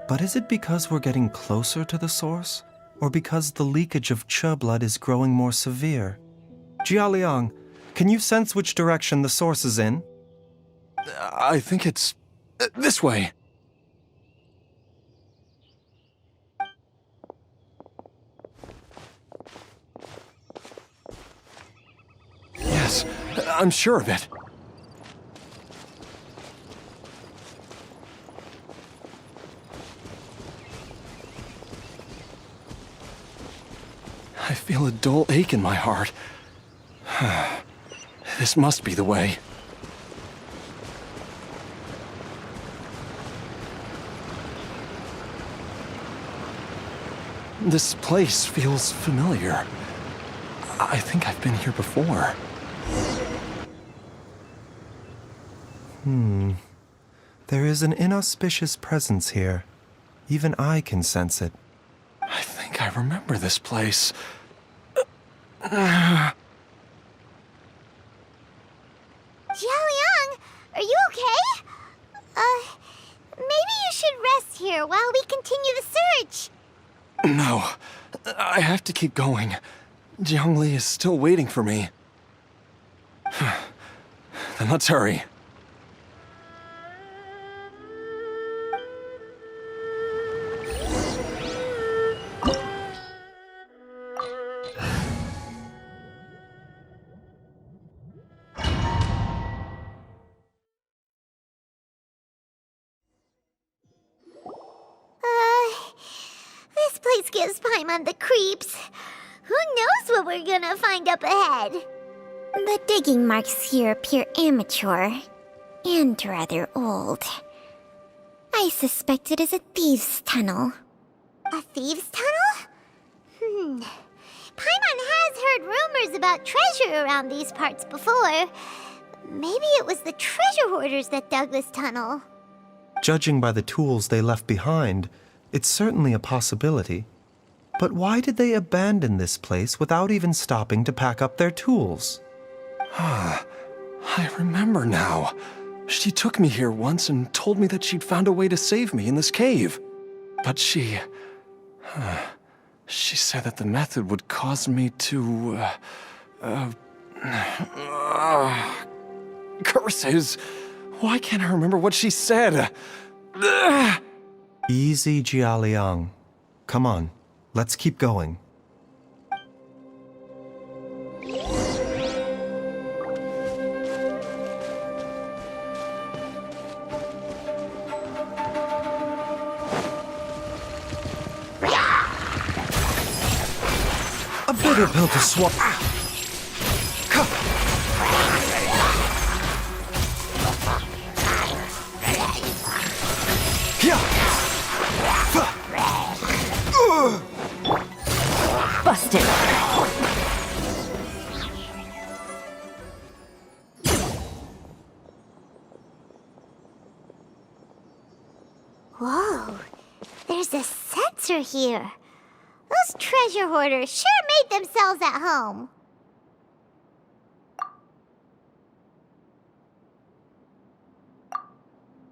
But is it because we're getting closer to the source? Or because the leakage of Che blood is growing more severe? Jialiang, can you sense which direction the source is in? I think it's... this way. Yes, I'm sure of it. I feel a dull ache in my heart. This must be the way. This place feels familiar. I think I've been here before. There is an inauspicious presence here. Even I can sense it. I think I remember this place. Jialiang, are you okay? Maybe you should rest here while we continue the search. No, I have to keep going. Jiangli is still waiting for me. Then let's hurry. This place gives Paimon the creeps. Who knows what we're gonna find up ahead? The digging marks here appear amateur and rather old. I suspect it is a thieves' tunnel. A thieves' tunnel? Paimon has heard rumors about treasure around these parts before. Maybe it was the treasure hoarders that dug this tunnel. Judging by the tools they left behind, it's certainly a possibility. But why did they abandon this place without even stopping to pack up their tools? I remember now. She took me here once and told me that she'd found a way to save me in this cave. But she said that the method would cause me to, curses! Why can't I remember what she said? Easy, Jialiang. Come on, let's keep going. A bitter pill to swallow. Busted. Whoa, there's a sensor here. Those treasure hoarders sure made themselves at home.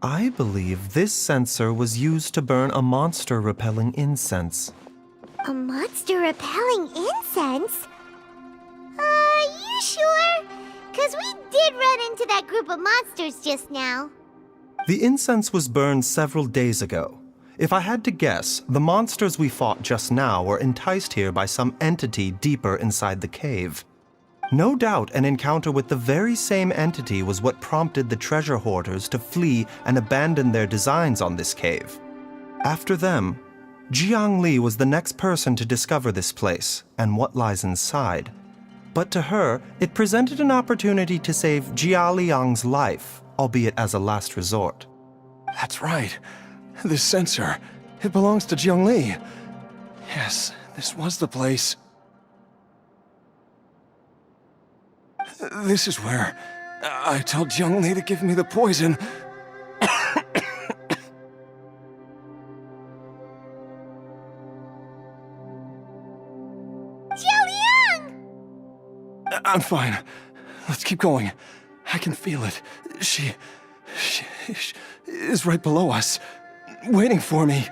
I believe this sensor was used to burn a monster-repelling incense. A monster repelling incense? You sure? 'Cause we did run into that group of monsters just now. The incense was burned several days ago. If I had to guess, the monsters we fought just now were enticed here by some entity deeper inside the cave. No doubt an encounter with the very same entity was what prompted the treasure hoarders to flee and abandon their designs on this cave. After them, Jiang Li was the next person to discover this place and what lies inside. But to her, it presented an opportunity to save Jia Liang's life, albeit as a last resort. That's right. This sensor, it belongs to Jiang Li. Yes, this was the place. This is where I told Jiang Li to give me the poison. I'm fine. Let's keep going. I can feel it. She is right below us, waiting for me.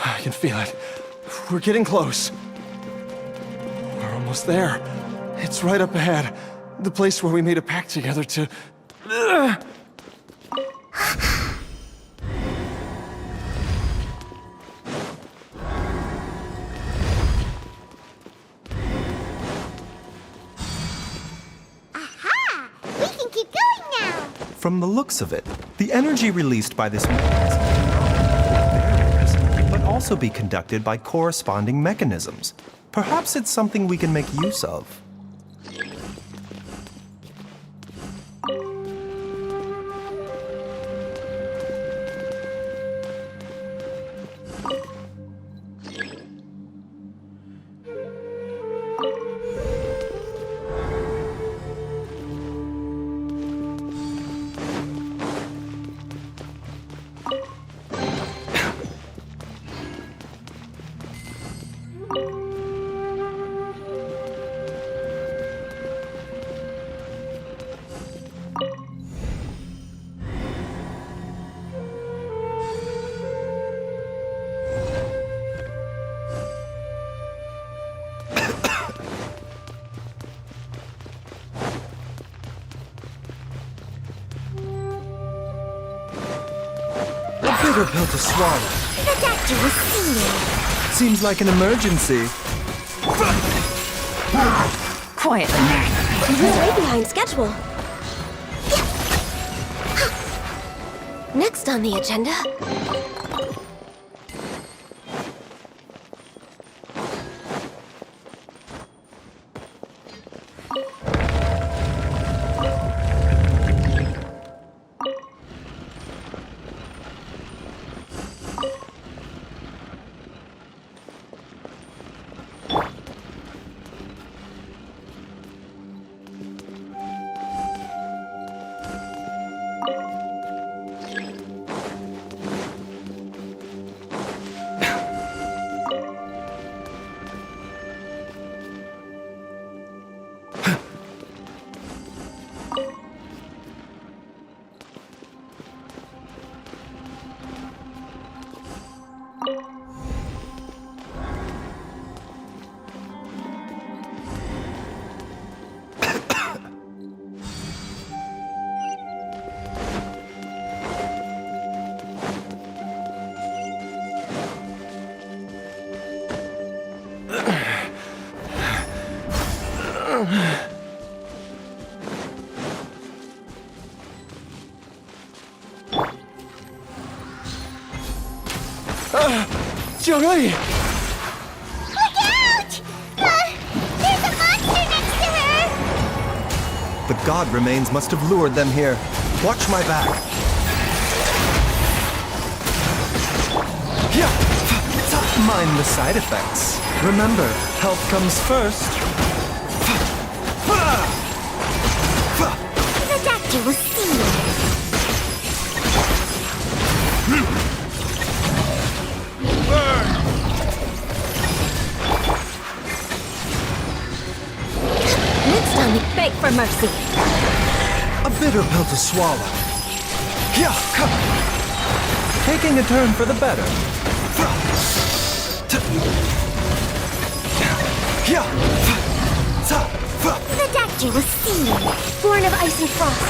I can feel it. We're getting close. We're almost there. It's right up ahead. The place where we made a pact together to... Aha! We can keep going now! From the looks of it, the energy released by this mechanism but also be conducted by corresponding mechanisms. Perhaps it's something we can make use of. Bitter pill to swallow. The doctor was seeing. Seems like an emergency. Quietly now. We're way behind schedule. Next on the agenda. Jiangli! Look out! There's a monster next to her! The god remains must have lured them here. Watch my back. Mind the side effects. Remember, health comes first. The doctor will see you. Next time we beg for mercy. A bitter pill to swallow. Taking a turn for the better. The doctor will see you. Born of ice and frost.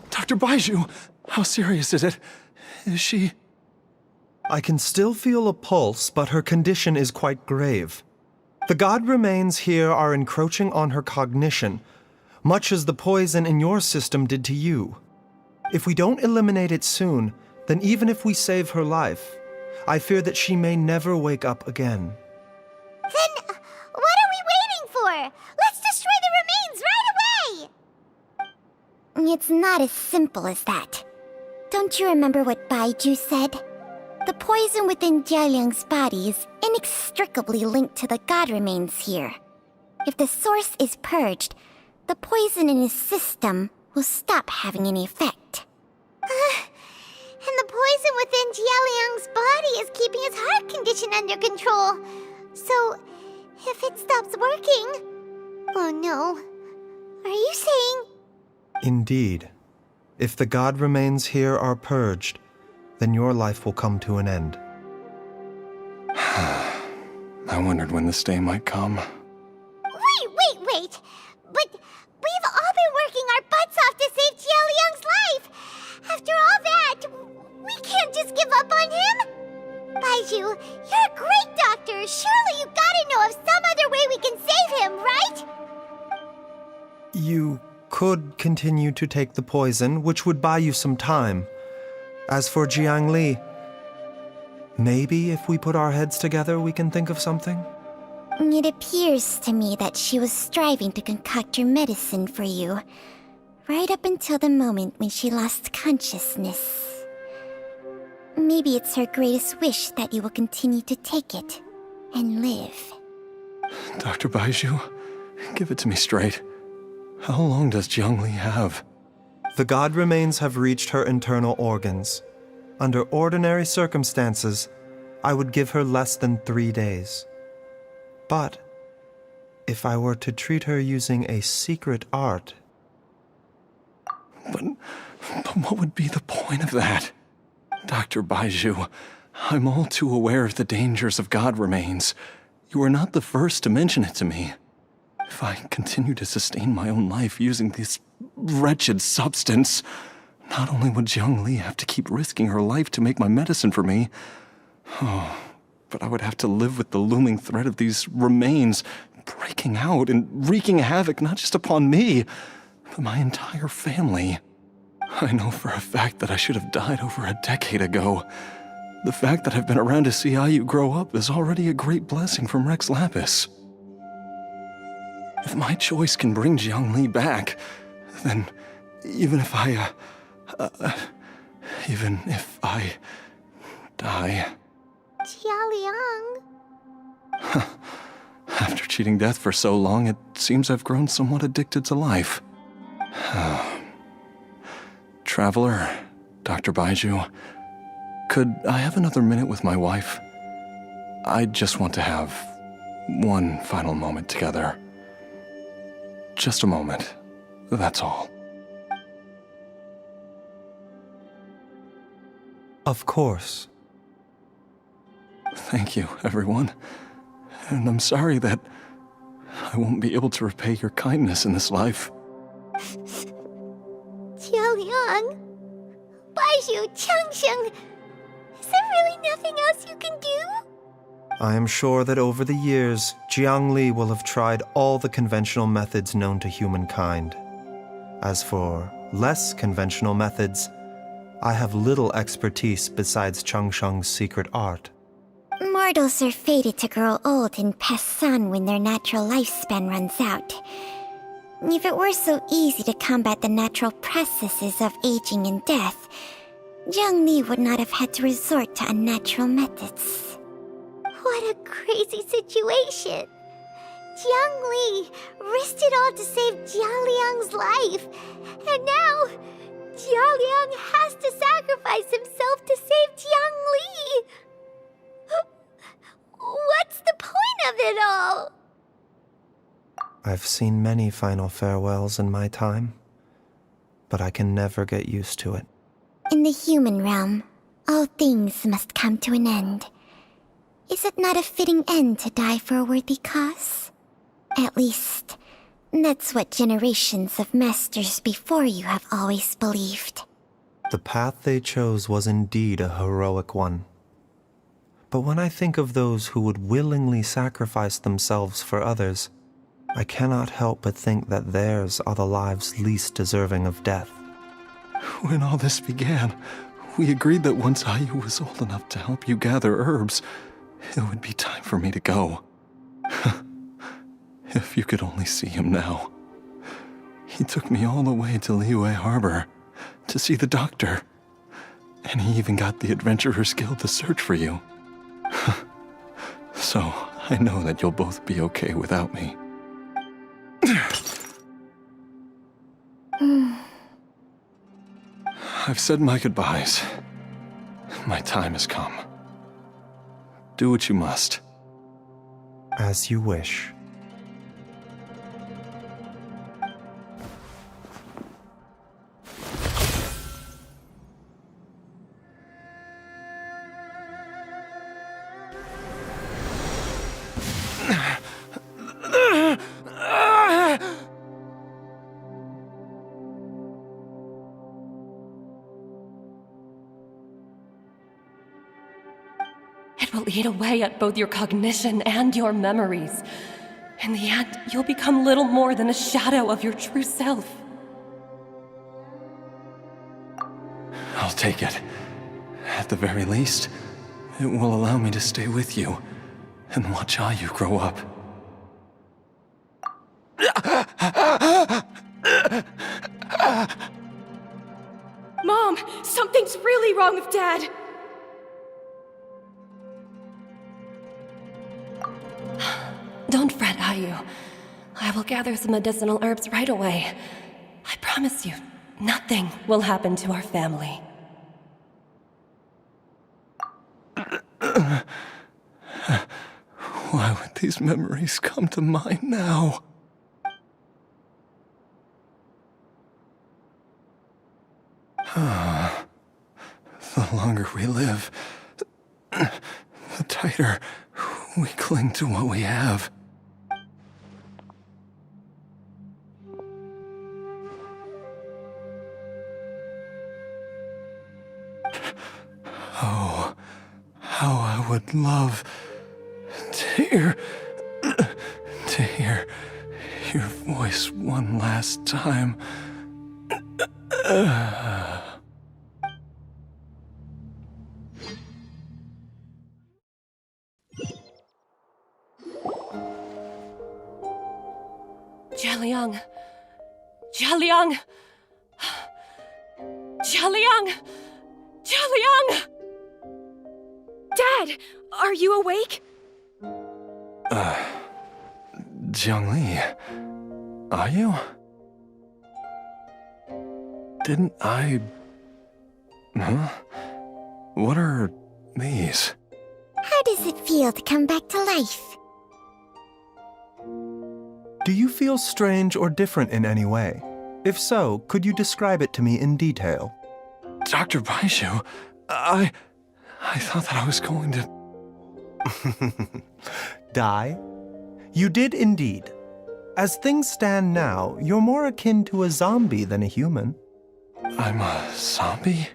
Dr. Baizhu, how serious is it? Is she... I can still feel a pulse, but her condition is quite grave. The god remains here are encroaching on her cognition, much as the poison in your system did to you. If we don't eliminate it soon, then even if we save her life, I fear that she may never wake up again. Then what are we waiting for? Let's destroy the remains right away! It's not as simple as that. Don't you remember what Baizhu said? The poison within Jialiang's body is inextricably linked to the god remains here. If the source is purged, the poison in his system will stop having any effect. And the poison within Jialiang's body is keeping his heart condition under control. So, if it stops working... Oh no. Are you saying... Indeed. If the god remains here are purged, then your life will come to an end. I wondered when this day might come. Wait! But we've all been working our butts off to save Jialiang's life! After all that, we can't just give up on him! Baizhu, you're a great doctor! Surely you gotta know of some other way we can save him, right? You could continue to take the poison, which would buy you some time. As for Jiangli, maybe if we put our heads together, we can think of something? It appears to me that she was striving to concoct your medicine for you, right up until the moment when she lost consciousness. Maybe it's her greatest wish that you will continue to take it and live. Dr. Baizhu, give it to me straight. How long does Jiangli have? The god remains have reached her internal organs. Under ordinary circumstances, I would give her less than 3 days. But if I were to treat her using a secret art... But what would be the point of that? Dr. Baizhu, I'm all too aware of the dangers of god remains. You are not the first to mention it to me. If I continue to sustain my own life using this wretched substance, not only would Jiangli have to keep risking her life to make my medicine for me, but I would have to live with the looming threat of these remains breaking out and wreaking havoc not just upon me, but my entire family. I know for a fact that I should have died over a decade ago. The fact that I've been around to see IU grow up is already a great blessing from Rex Lapis. If my choice can bring Jiangli back, then even if I die... Jialiang... After cheating death for so long, it seems I've grown somewhat addicted to life. Traveler, Dr. Baizhu, could I have another minute with my wife? I just want to have one final moment together. Just a moment, that's all. Of course. Thank you, everyone. And I'm sorry that I won't be able to repay your kindness in this life. Jialiang... Baizhu, Changsheng... Is there really nothing else you can do? I am sure that over the years, Jiang Li will have tried all the conventional methods known to humankind. As for less conventional methods, I have little expertise besides Changsheng's secret art. Mortals are fated to grow old and pass on when their natural lifespan runs out. If it were so easy to combat the natural processes of aging and death, Jiang Li would not have had to resort to unnatural methods. What a crazy situation! Jiang Li risked it all to save Jia Liang's life, and now Jia Liang has to sacrifice himself to save Jiang Li! What's the point of it all? I've seen many final farewells in my time, but I can never get used to it. In the human realm, all things must come to an end. Is it not a fitting end to die for a worthy cause? At least, that's what generations of masters before you have always believed. The path they chose was indeed a heroic one. But when I think of those who would willingly sacrifice themselves for others, I cannot help but think that theirs are the lives least deserving of death. When all this began, we agreed that once Ayu was old enough to help you gather herbs, it would be time for me to go. If you could only see him now. He took me all the way to Liyue Harbor to see the doctor. And he even got the Adventurers Guild to search for you. So, I know that you'll both be okay without me. I've said my goodbyes. My time has come. Do what you must. As you wish. It will eat away at both your cognition and your memories. In the end, you'll become little more than a shadow of your true self. I'll take it. At the very least, it will allow me to stay with you and watch Ayu grow up. Mom, something's really wrong with Dad. Don't fret, Ayu. I will gather some medicinal herbs right away. I promise you, nothing will happen to our family. Why would these memories come to mind now? The longer we live, the tighter we cling to what we have. Oh, how I would love to hear your voice one last time. Jialiang! Jialiang! Jialiang! Jialiang! Dad, are you awake? Jiang Li, are you? Didn't I... Huh? What are these? How does it feel to come back to life? Do you feel strange or different in any way? If so, could you describe it to me in detail? Dr. Baizhu, I thought that I was going to... Die? You did indeed. As things stand now, you're more akin to a zombie than a human. I'm a zombie?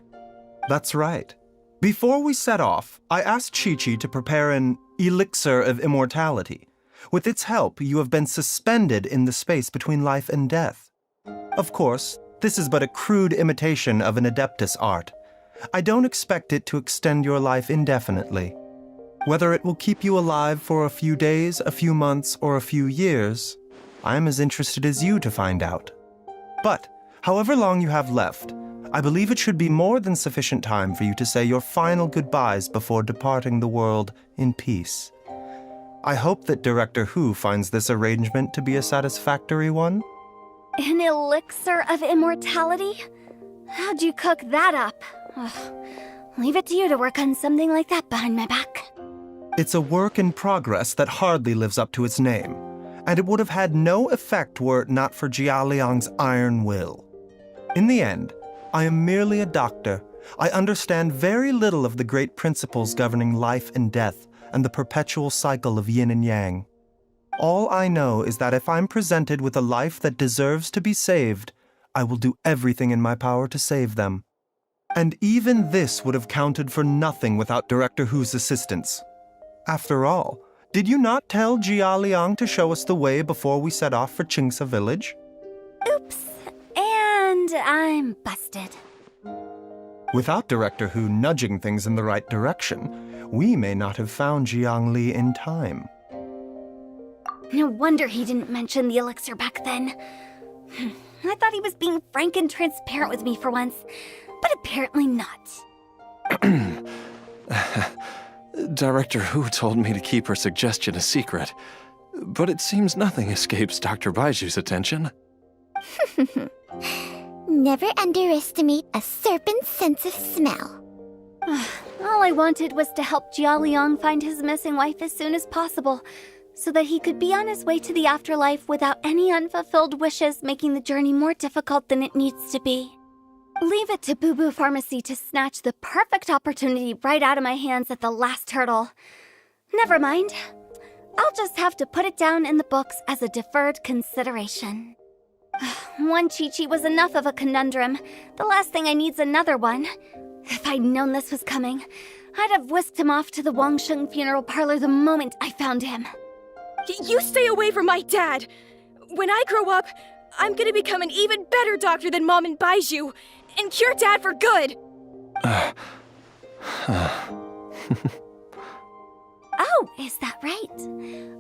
That's right. Before we set off, I asked Chi-Chi to prepare an elixir of immortality. With its help, you have been suspended in the space between life and death. Of course, this is but a crude imitation of an Adeptus art. I don't expect it to extend your life indefinitely. Whether it will keep you alive for a few days, a few months, or a few years, I'm as interested as you to find out. But, however long you have left, I believe it should be more than sufficient time for you to say your final goodbyes before departing the world in peace. I hope that Director Hu finds this arrangement to be a satisfactory one. An elixir of immortality? How'd you cook that up? Ugh. Leave it to you to work on something like that behind my back. It's a work in progress that hardly lives up to its name, and it would have had no effect were it not for Jia Liang's iron will. In the end, I am merely a doctor. I understand very little of the great principles governing life and death and the perpetual cycle of yin and yang. All I know is that if I'm presented with a life that deserves to be saved, I will do everything in my power to save them. And even this would have counted for nothing without Director Hu's assistance. After all, did you not tell Jia Liang to show us the way before we set off for Qingsa village? Oops. And I'm busted. Without Director Hu nudging things in the right direction, we may not have found Jiangli in time. No wonder he didn't mention the elixir back then. I thought he was being frank and transparent with me for once, but apparently not. Director Hu told me to keep her suggestion a secret, but it seems nothing escapes Dr. Baizhu's attention. Never underestimate a serpent's sense of smell. All I wanted was to help Jia Liang find his missing wife as soon as possible, so that he could be on his way to the afterlife without any unfulfilled wishes making the journey more difficult than it needs to be. Leave it to Boo Boo Pharmacy to snatch the perfect opportunity right out of my hands at the last hurdle. Never mind. I'll just have to put it down in the books as a deferred consideration. One Chi-Chi was enough of a conundrum. The last thing I need's another one. If I'd known this was coming, I'd have whisked him off to the Wangsheng funeral parlor the moment I found him. You stay away from my dad! When I grow up, I'm gonna become an even better doctor than Mom and Baizhu, and cure Dad for good! Oh, is that right?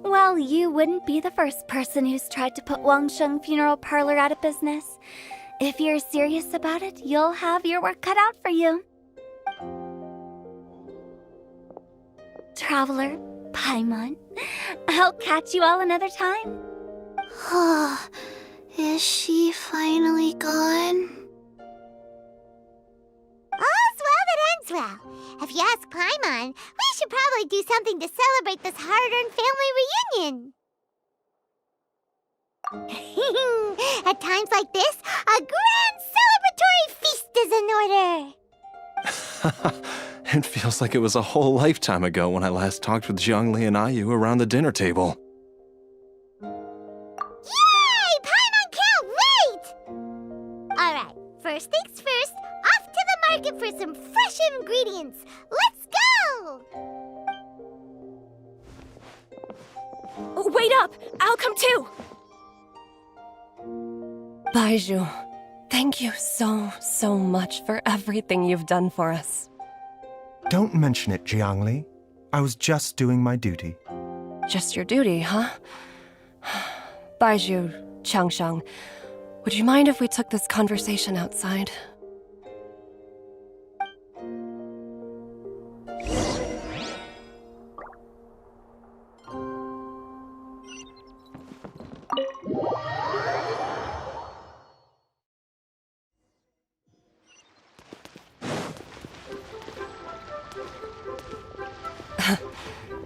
Well, you wouldn't be the first person who's tried to put Wangsheng funeral parlor out of business. If you're serious about it, you'll have your work cut out for you. Traveler, Paimon, I'll catch you all another time. Is she finally gone? All's well that ends well. If you ask Paimon, we should probably do something to celebrate this hard-earned family reunion. At times like this, a grand celebratory feast is in order. It feels like it was a whole lifetime ago when I last talked with Zhongli and Ayu around the dinner table. Yay! Paimon can't wait! Alright, first things first, off to the market for some fresh ingredients. Let's go! Wait up! I'll come too! Baizhu, thank you so much for everything you've done for us. Don't mention it, Jiangli. I was just doing my duty. Just your duty, huh? Baizhu, Changsheng, would you mind if we took this conversation outside?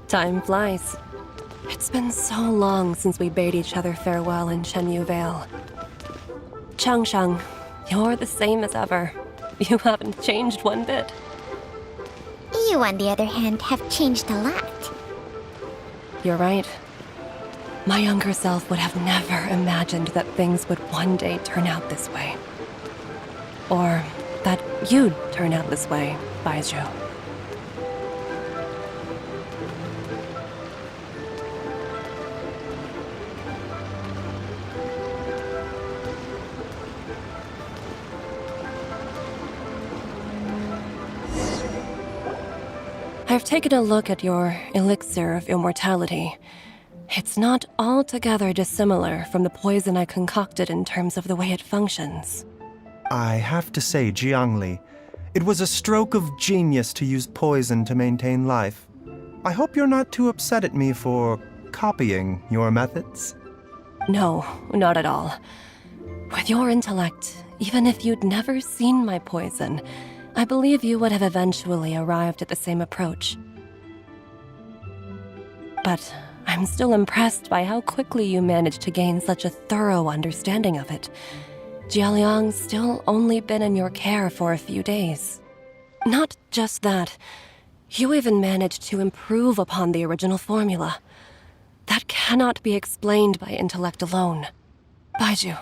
Time flies. It's been so long since we bade each other farewell in Chenyu Vale. Changsheng, you're the same as ever. You haven't changed one bit. You, on the other hand, have changed a lot. You're right. My younger self would have never imagined that things would one day turn out this way. Or that you'd turn out this way, Baizhu. I've taken a look at your elixir of immortality. It's not altogether dissimilar from the poison I concocted in terms of the way it functions. I have to say, Jiangli, it was a stroke of genius to use poison to maintain life. I hope you're not too upset at me for copying your methods. No, not at all. With your intellect, even if you'd never seen my poison, I believe you would have eventually arrived at the same approach. But I'm still impressed by how quickly you managed to gain such a thorough understanding of it. Jialiang's still only been in your care for a few days. Not just that, you even managed to improve upon the original formula. That cannot be explained by intellect alone. Baizhu,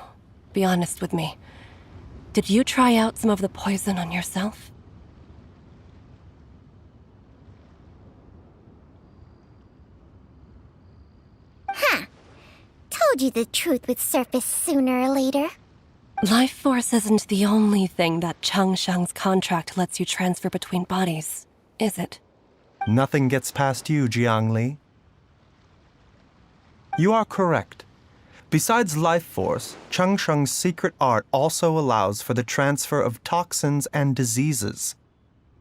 be honest with me. Did you try out some of the poison on yourself? Huh. Told you the truth would surface sooner or later. Life force isn't the only thing that Changshang's contract lets you transfer between bodies, is it? Nothing gets past you, Jiangli. You are correct. Besides life force, Changsheng's secret art also allows for the transfer of toxins and diseases.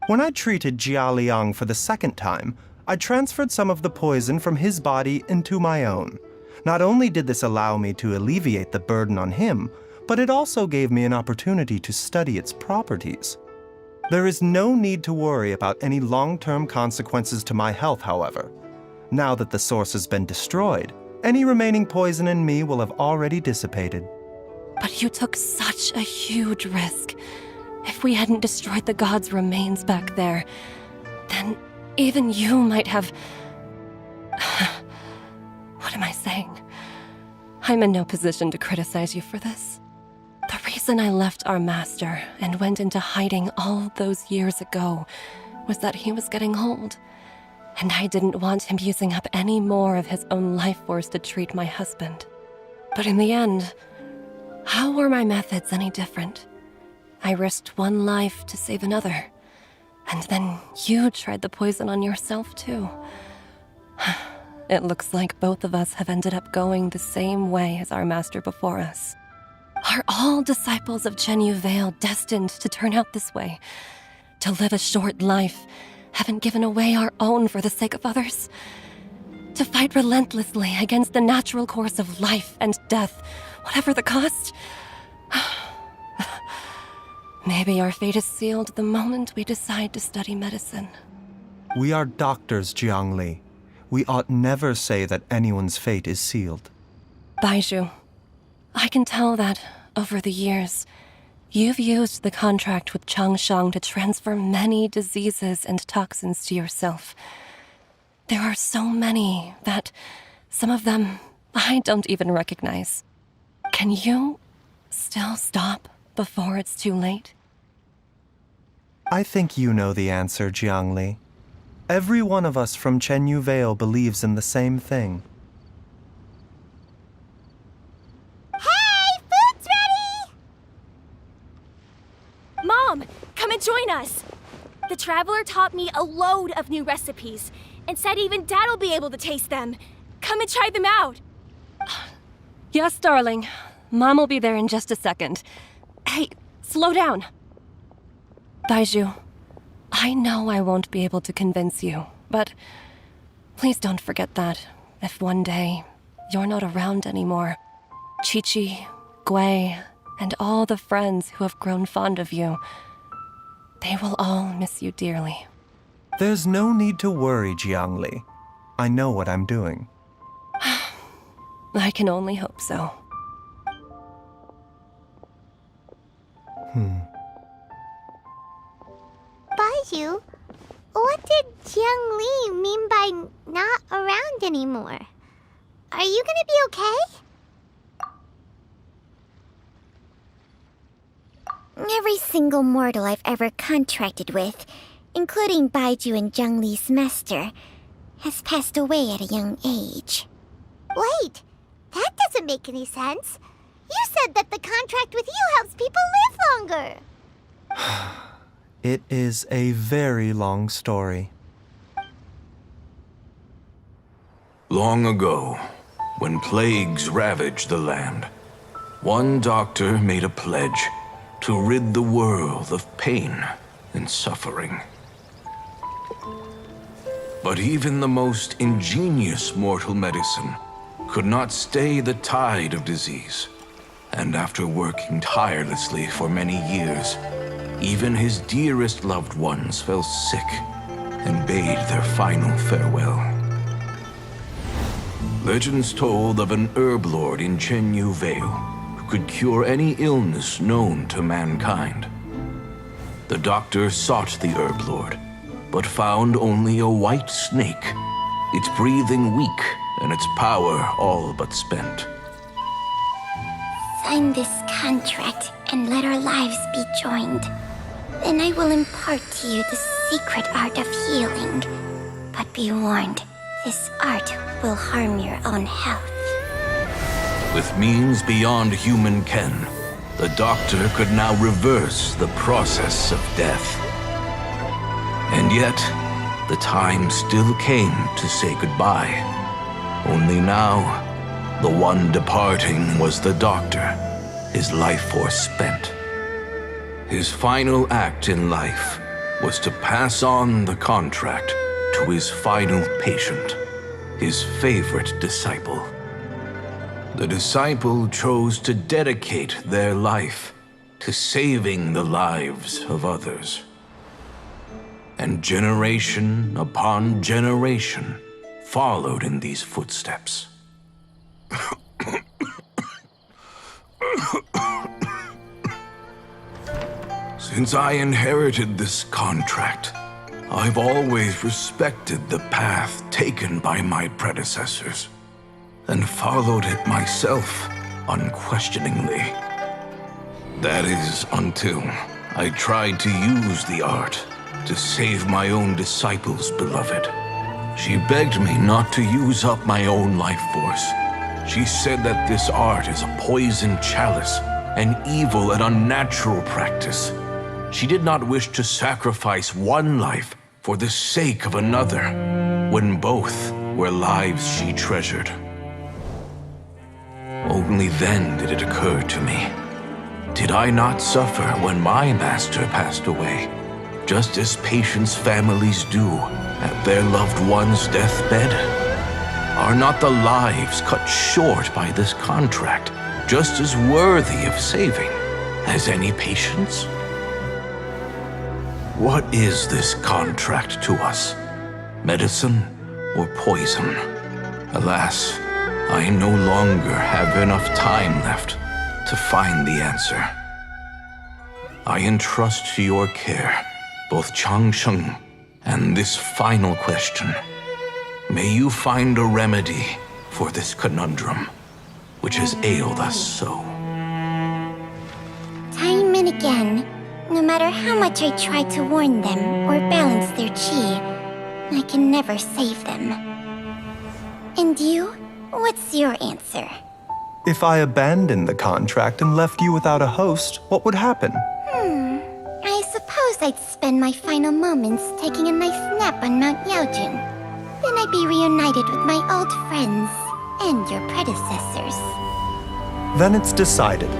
When I treated Jialiang for the second time, I transferred some of the poison from his body into my own. Not only did this allow me to alleviate the burden on him, but it also gave me an opportunity to study its properties. There is no need to worry about any long-term consequences to my health, however. Now that the source has been destroyed, any remaining poison in me will have already dissipated. But you took such a huge risk. If we hadn't destroyed the god's remains back there, then even you might have... What am I saying? I'm in no position to criticize you for this. The reason I left our master and went into hiding all those years ago was that he was getting old, and I didn't want him using up any more of his own life force to treat my husband. But in the end, how were my methods any different? I risked one life to save another, and then you tried the poison on yourself too. It looks like both of us have ended up going the same way as our master before us. Are all disciples of Chenyu Vale destined to turn out this way? To live a short life, having given away our own for the sake of others? To fight relentlessly against the natural course of life and death, whatever the cost? Maybe our fate is sealed the moment we decide to study medicine. We are doctors, Jiangli. We ought never say that anyone's fate is sealed. Baizhu, I can tell that, over the years, you've used the contract with Changshang to transfer many diseases and toxins to yourself. There are so many that some of them I don't even recognize. Can you still stop before it's too late? I think you know the answer, Jiangli. Every one of us from Chenyu Vale believes in the same thing. Hey, food's ready! Mom, come and join us. The Traveler taught me a load of new recipes and said even Dad'll be able to taste them. Come and try them out. Yes, darling. Mom will be there in just a second. Hey, slow down. Baizhu, I know I won't be able to convince you, but please don't forget that if one day you're not around anymore, Chi-Chi, Gui, and all the friends who have grown fond of you, they will all miss you dearly. There's no need to worry, Jiangli. I know what I'm doing. I can only hope so. Baizhu, what did Jiang Li mean by not around anymore? Are you gonna be okay? Every single mortal I've ever contracted with, including Baizhu and Zhang Li's master, has passed away at a young age. Wait, that doesn't make any sense. You said that the contract with you helps people live longer. It is a very long story. Long ago, when plagues ravaged the land, one doctor made a pledge to rid the world of pain and suffering. But even the most ingenious mortal medicine could not stay the tide of disease. And after working tirelessly for many years, even his dearest loved ones fell sick and bade their final farewell. Legends told of an herb lord in Chenyu Vale who could cure any illness known to mankind. The doctor sought the herb lord, but found only a white snake, its breathing weak and its power all but spent. Sign this contract and let our lives be joined. Then I will impart to you the secret art of healing. But be warned, this art will harm your own health. With means beyond human ken, the doctor could now reverse the process of death. And yet, the time still came to say goodbye. Only now, the one departing was the doctor, his life force spent. His final act in life was to pass on the contract to his final patient, his favorite disciple. The disciple chose to dedicate their life to saving the lives of others. And generation upon generation followed in these footsteps. Since I inherited this contract, I've always respected the path taken by my predecessors and followed it myself unquestioningly. That is until I tried to use the art to save my own disciple's beloved. She begged me not to use up my own life force. She said that this art is a poisoned chalice, an evil and unnatural practice. She did not wish to sacrifice one life for the sake of another, when both were lives she treasured. Only then did it occur to me. Did I not suffer when my master passed away, just as patients' families do at their loved one's deathbed? Are not the lives cut short by this contract just as worthy of saving as any patients? What is this contract to us? Medicine or poison? Alas, I no longer have enough time left to find the answer. I entrust to your care both Changsheng and this final question. May you find a remedy for this conundrum, which has ailed us so. Time and again, no matter how much I try to warn them or balance their chi, I can never save them. And you? What's your answer? If I abandoned the contract and left you without a host, what would happen? I suppose I'd spend my final moments taking a nice nap on Mount Yaojun. Then I'd be reunited with my old friends and your predecessors. Then it's decided.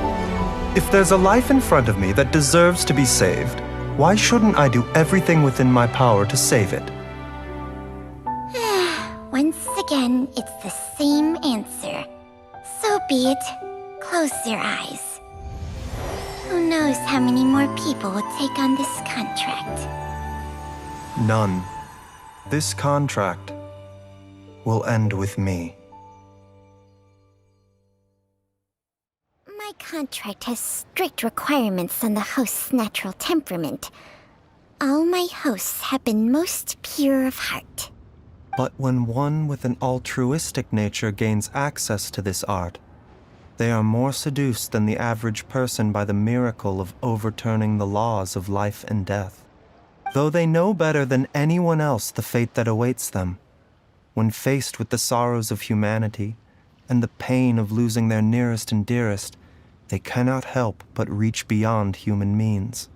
If there's a life in front of me that deserves to be saved, why shouldn't I do everything within my power to save it? Once again, it's the same answer. So be it. Close your eyes. Who knows how many more people will take on this contract? None. This contract will end with me. My contract has strict requirements on the host's natural temperament. All my hosts have been most pure of heart. But when one with an altruistic nature gains access to this art, they are more seduced than the average person by the miracle of overturning the laws of life and death. Though they know better than anyone else the fate that awaits them, when faced with the sorrows of humanity and the pain of losing their nearest and dearest, they cannot help but reach beyond human means.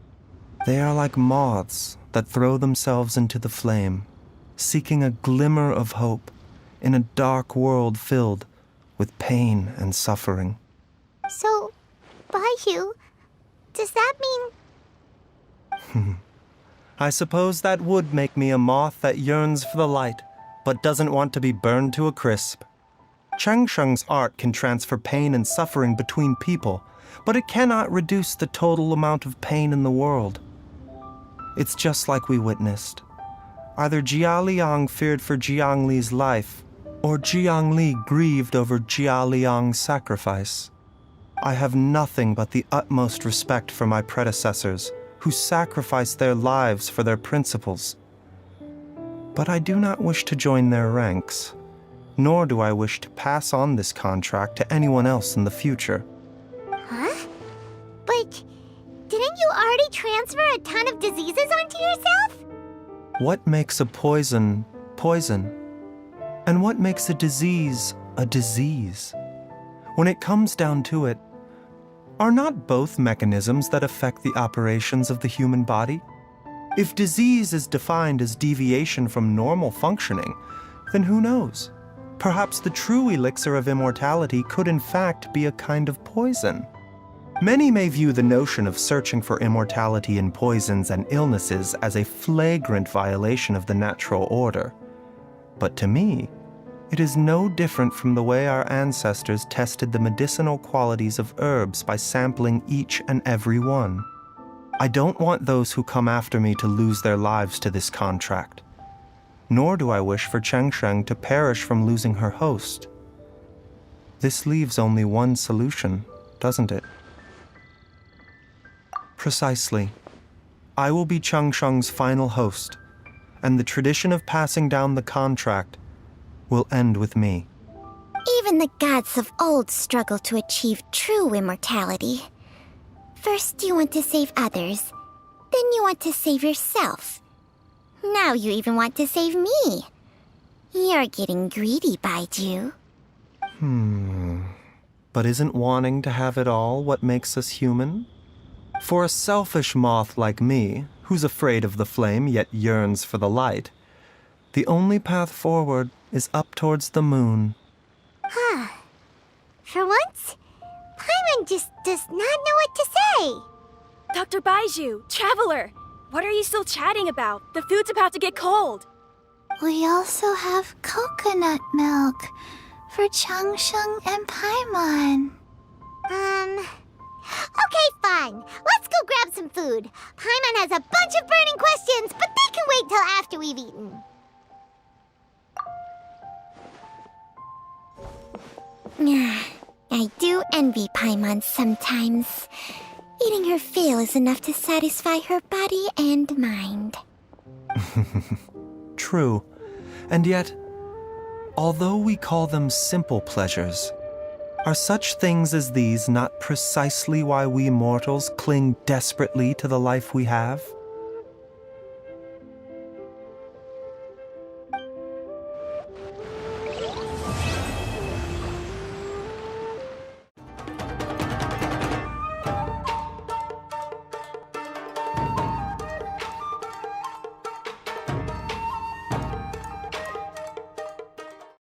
They are like moths that throw themselves into the flame, seeking a glimmer of hope, in a dark world filled with pain and suffering. So, Baizhu, does that mean... I suppose that would make me a moth that yearns for the light, but doesn't want to be burned to a crisp. Changsheng's art can transfer pain and suffering between people, but it cannot reduce the total amount of pain in the world. It's just like we witnessed. Either Jia Liang feared for Jiang Li's life, or Jiang Li grieved over Jia Liang's sacrifice. I have nothing but the utmost respect for my predecessors, who sacrificed their lives for their principles. But I do not wish to join their ranks, nor do I wish to pass on this contract to anyone else in the future. Huh? But didn't you already transfer a ton of diseases onto yourself? What makes a poison poison? And what makes a disease a disease? When it comes down to it, are not both mechanisms that affect the operations of the human body? If disease is defined as deviation from normal functioning, then who knows? Perhaps the true elixir of immortality could in fact be a kind of poison. Many may view the notion of searching for immortality in poisons and illnesses as a flagrant violation of the natural order. But to me, it is no different from the way our ancestors tested the medicinal qualities of herbs by sampling each and every one. I don't want those who come after me to lose their lives to this contract. Nor do I wish for Changsheng to perish from losing her host. This leaves only one solution, doesn't it? Precisely. I will be Changsheng's final host, and the tradition of passing down the contract will end with me. Even the gods of old struggle to achieve true immortality. First you want to save others, then you want to save yourself. Now you even want to save me. You're getting greedy, Baizhu. But isn't wanting to have it all what makes us human? For a selfish moth like me, who's afraid of the flame yet yearns for the light, the only path forward is up towards the moon. For once, Paimon just does not know what to say. Dr. Baizhu, Traveler, what are you still chatting about? The food's about to get cold. We also have coconut milk for Changsheng and Paimon. Okay, fine. Let's go grab some food. Paimon has a bunch of burning questions, but they can wait till after we've eaten. I do envy Paimon sometimes. Eating her fill is enough to satisfy her body and mind. True. And yet, although we call them simple pleasures, are such things as these not precisely why we mortals cling desperately to the life we have?